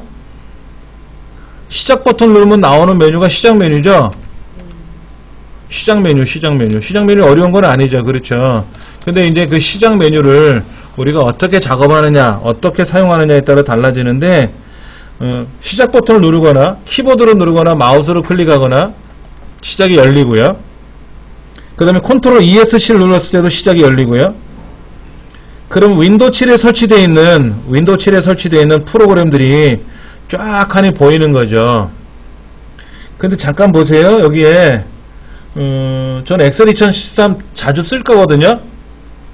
시작 버튼 누르면 나오는 메뉴가 시작 메뉴죠. 시작 메뉴. 시작 메뉴 어려운 건 아니죠. 그렇죠. 근데 이제 그 시작 메뉴를 우리가 어떻게 작업하느냐, 어떻게 사용하느냐에 따라 달라지는데, 시작 버튼을 누르거나, 키보드로 누르거나, 마우스로 클릭하거나, 시작이 열리고요. 그 다음에 컨트롤 ESC를 눌렀을 때도 시작이 열리고요. 그럼 윈도우 7에 설치되어 있는 프로그램들이 쫙 하니 보이는 거죠. 근데 잠깐 보세요. 여기에 전 엑셀 2013 자주 쓸 거거든요.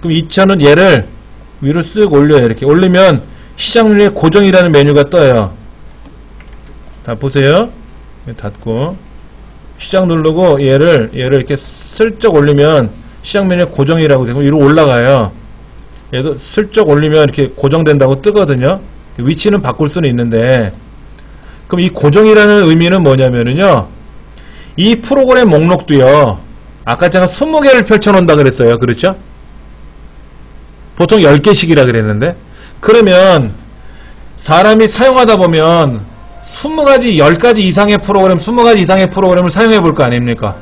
그럼 저는 얘를 위로 쓱 올려요. 이렇게 올리면 시작 메뉴에 고정이라는 메뉴가 떠요. 다 보세요. 닫고 시작 누르고 얘를 이렇게 슬쩍 올리면 시작 메뉴에 고정이라고 되고 위로 올라가요. 얘도 슬쩍 올리면 이렇게 고정된다고 뜨거든요. 위치는 바꿀 수는 있는데, 그럼 이 고정이라는 의미는 뭐냐면은요, 이 프로그램 목록도요, 아까 제가 20개를 펼쳐놓는다 그랬어요. 그렇죠? 보통 10개씩이라 그랬는데, 그러면 사람이 사용하다 보면 20가지, 10가지 이상의 프로그램, 20가지 이상의 프로그램을 사용해 볼 거 아닙니까?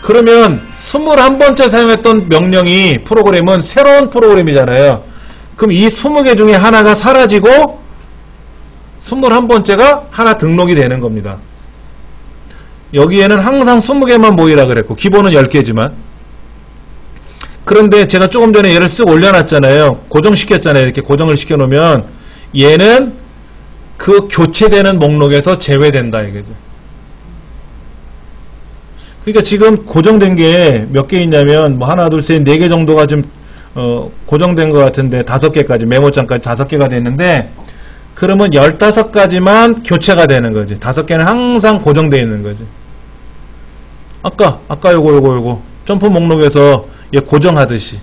그러면 21번째 사용했던 명령이 프로그램은 새로운 프로그램이잖아요. 그럼 이 20개 중에 하나가 사라지고 21번째가 하나 등록이 되는 겁니다. 여기에는 항상 20개만 모이라 그랬고 기본은 10개지만, 그런데 제가 조금 전에 얘를 쓱 올려놨잖아요. 고정시켰잖아요. 이렇게 고정을 시켜놓으면 얘는 그 교체되는 목록에서 제외된다 이거죠. 그러니까 지금 고정된 게 몇 개 있냐면 뭐 하나 둘 셋 네 개 정도가 좀 고정된 것 같은데 5개까지 메모장까지 5개가 됐는데, 그러면 15가지만 교체가 되는 거지. 5개는 항상 고정되어 있는 거지. 아까 요거 점프 목록에서 얘 고정하듯이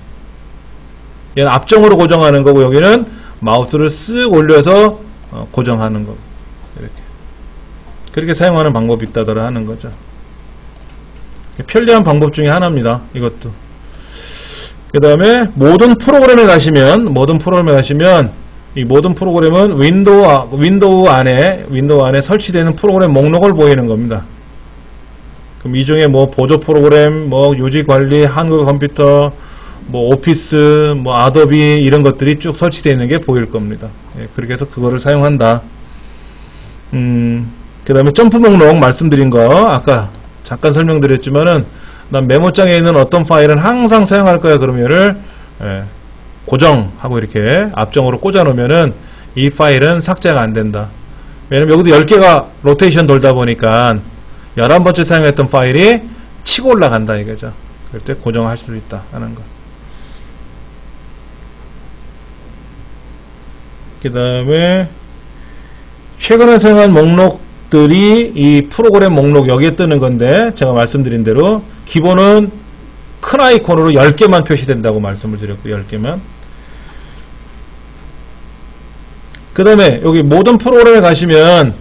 얘는 앞정으로 고정하는 거고, 여기는 마우스를 쓱 올려서 고정하는 거. 이렇게. 그렇게 사용하는 방법이 있다더라 하는 거죠. 편리한 방법 중에 하나입니다. 이것도. 그 다음에 모든 프로그램에 가시면 이 모든 프로그램은 윈도우 안에 설치되는 프로그램 목록을 보이는 겁니다. 그럼 이 중에 뭐 보조 프로그램, 뭐 유지 관리, 한글 컴퓨터, 뭐 오피스, 뭐 아도비 이런 것들이 쭉 설치되어 있는 게 보일 겁니다. 예, 그렇게 해서 그거를 사용한다. 그 다음에 점프 목록 말씀드린 거 아까 잠깐 설명드렸지만은 난 메모장에 있는 어떤 파일은 항상 사용할 거야 그러면은 고정하고 이렇게 앞정으로 꽂아 놓으면은 이 파일은 삭제가 안 된다. 왜냐면 여기도 10개가 로테이션 돌다 보니까 11번째 사용했던 파일이 치고 올라간다 이거죠. 그럴 때 고정할 수 있다 하는 거. 그 다음에 최근에 사용한 목록들이 이 프로그램 목록 여기에 뜨는 건데 제가 말씀드린 대로 기본은 큰 아이콘으로 10개만 표시된다고 말씀을 드렸고 10개만. 그 다음에 여기 모든 프로그램에 가시면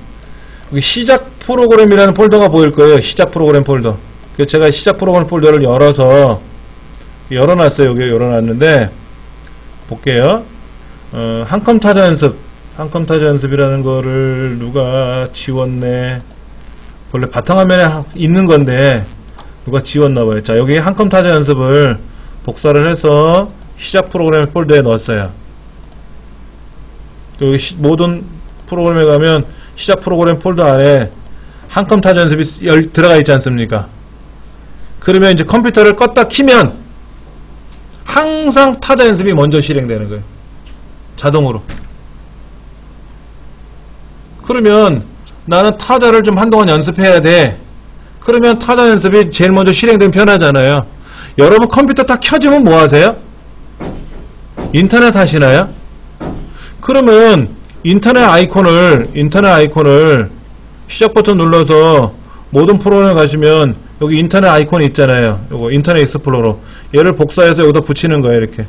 여기 시작 프로그램이라는 폴더가 보일 거예요. 시작 프로그램 폴더. 그래서 제가 시작 프로그램 폴더를 열어놨어요. 여기 열어놨는데 볼게요. 한컴 타자 연습이라는 거를 누가 지웠네. 원래 바탕화면에 있는 건데 누가 지웠나봐요. 자, 여기 한컴 타자 연습을 복사를 해서 시작 프로그램 폴더에 넣었어요. 여기 모든 프로그램에 가면 시작 프로그램 폴더 안에 한컴 타자 연습이 들어가 있지 않습니까? 그러면 이제 컴퓨터를 껐다 키면 항상 타자 연습이 먼저 실행되는 거예요. 자동으로. 그러면 나는 타자를 좀 한동안 연습해야 돼. 그러면 타자 연습이 제일 먼저 실행되면 편하잖아요. 여러분 컴퓨터 딱 켜지면 뭐 하세요? 인터넷 하시나요? 그러면 인터넷 아이콘을 시작 버튼 눌러서 모든 프로그램에 가시면 여기 인터넷 아이콘이 있잖아요. 요거 인터넷 익스플로러. 얘를 복사해서 여기다 붙이는 거예요. 이렇게.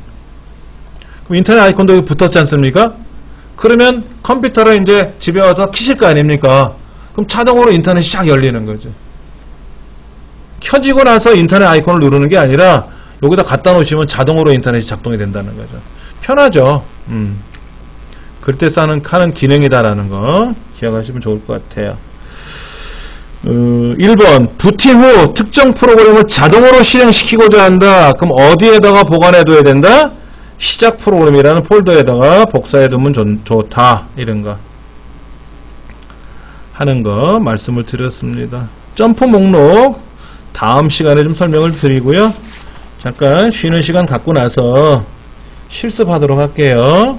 그럼 인터넷 아이콘도 여기 붙었지 않습니까? 그러면 컴퓨터를 이제 집에 와서 키실 거 아닙니까? 그럼 자동으로 인터넷이 쫙 열리는 거죠. 켜지고 나서 인터넷 아이콘을 누르는 게 아니라 여기다 갖다 놓으시면 자동으로 인터넷이 작동이 된다는 거죠. 편하죠. 그럴 때 하는 기능이다라는 거 기억하시면 좋을 것 같아요. 1번 부팅 후 특정 프로그램을 자동으로 실행시키고자 한다. 그럼 어디에다가 보관해둬야 된다? 시작 프로그램이라는 폴더에다가 복사해두면 좋다. 이런 거 하는 거 말씀을 드렸습니다. 점프 목록 다음 시간에 좀 설명을 드리고요. 잠깐 쉬는 시간 갖고 나서 실습하도록 할게요.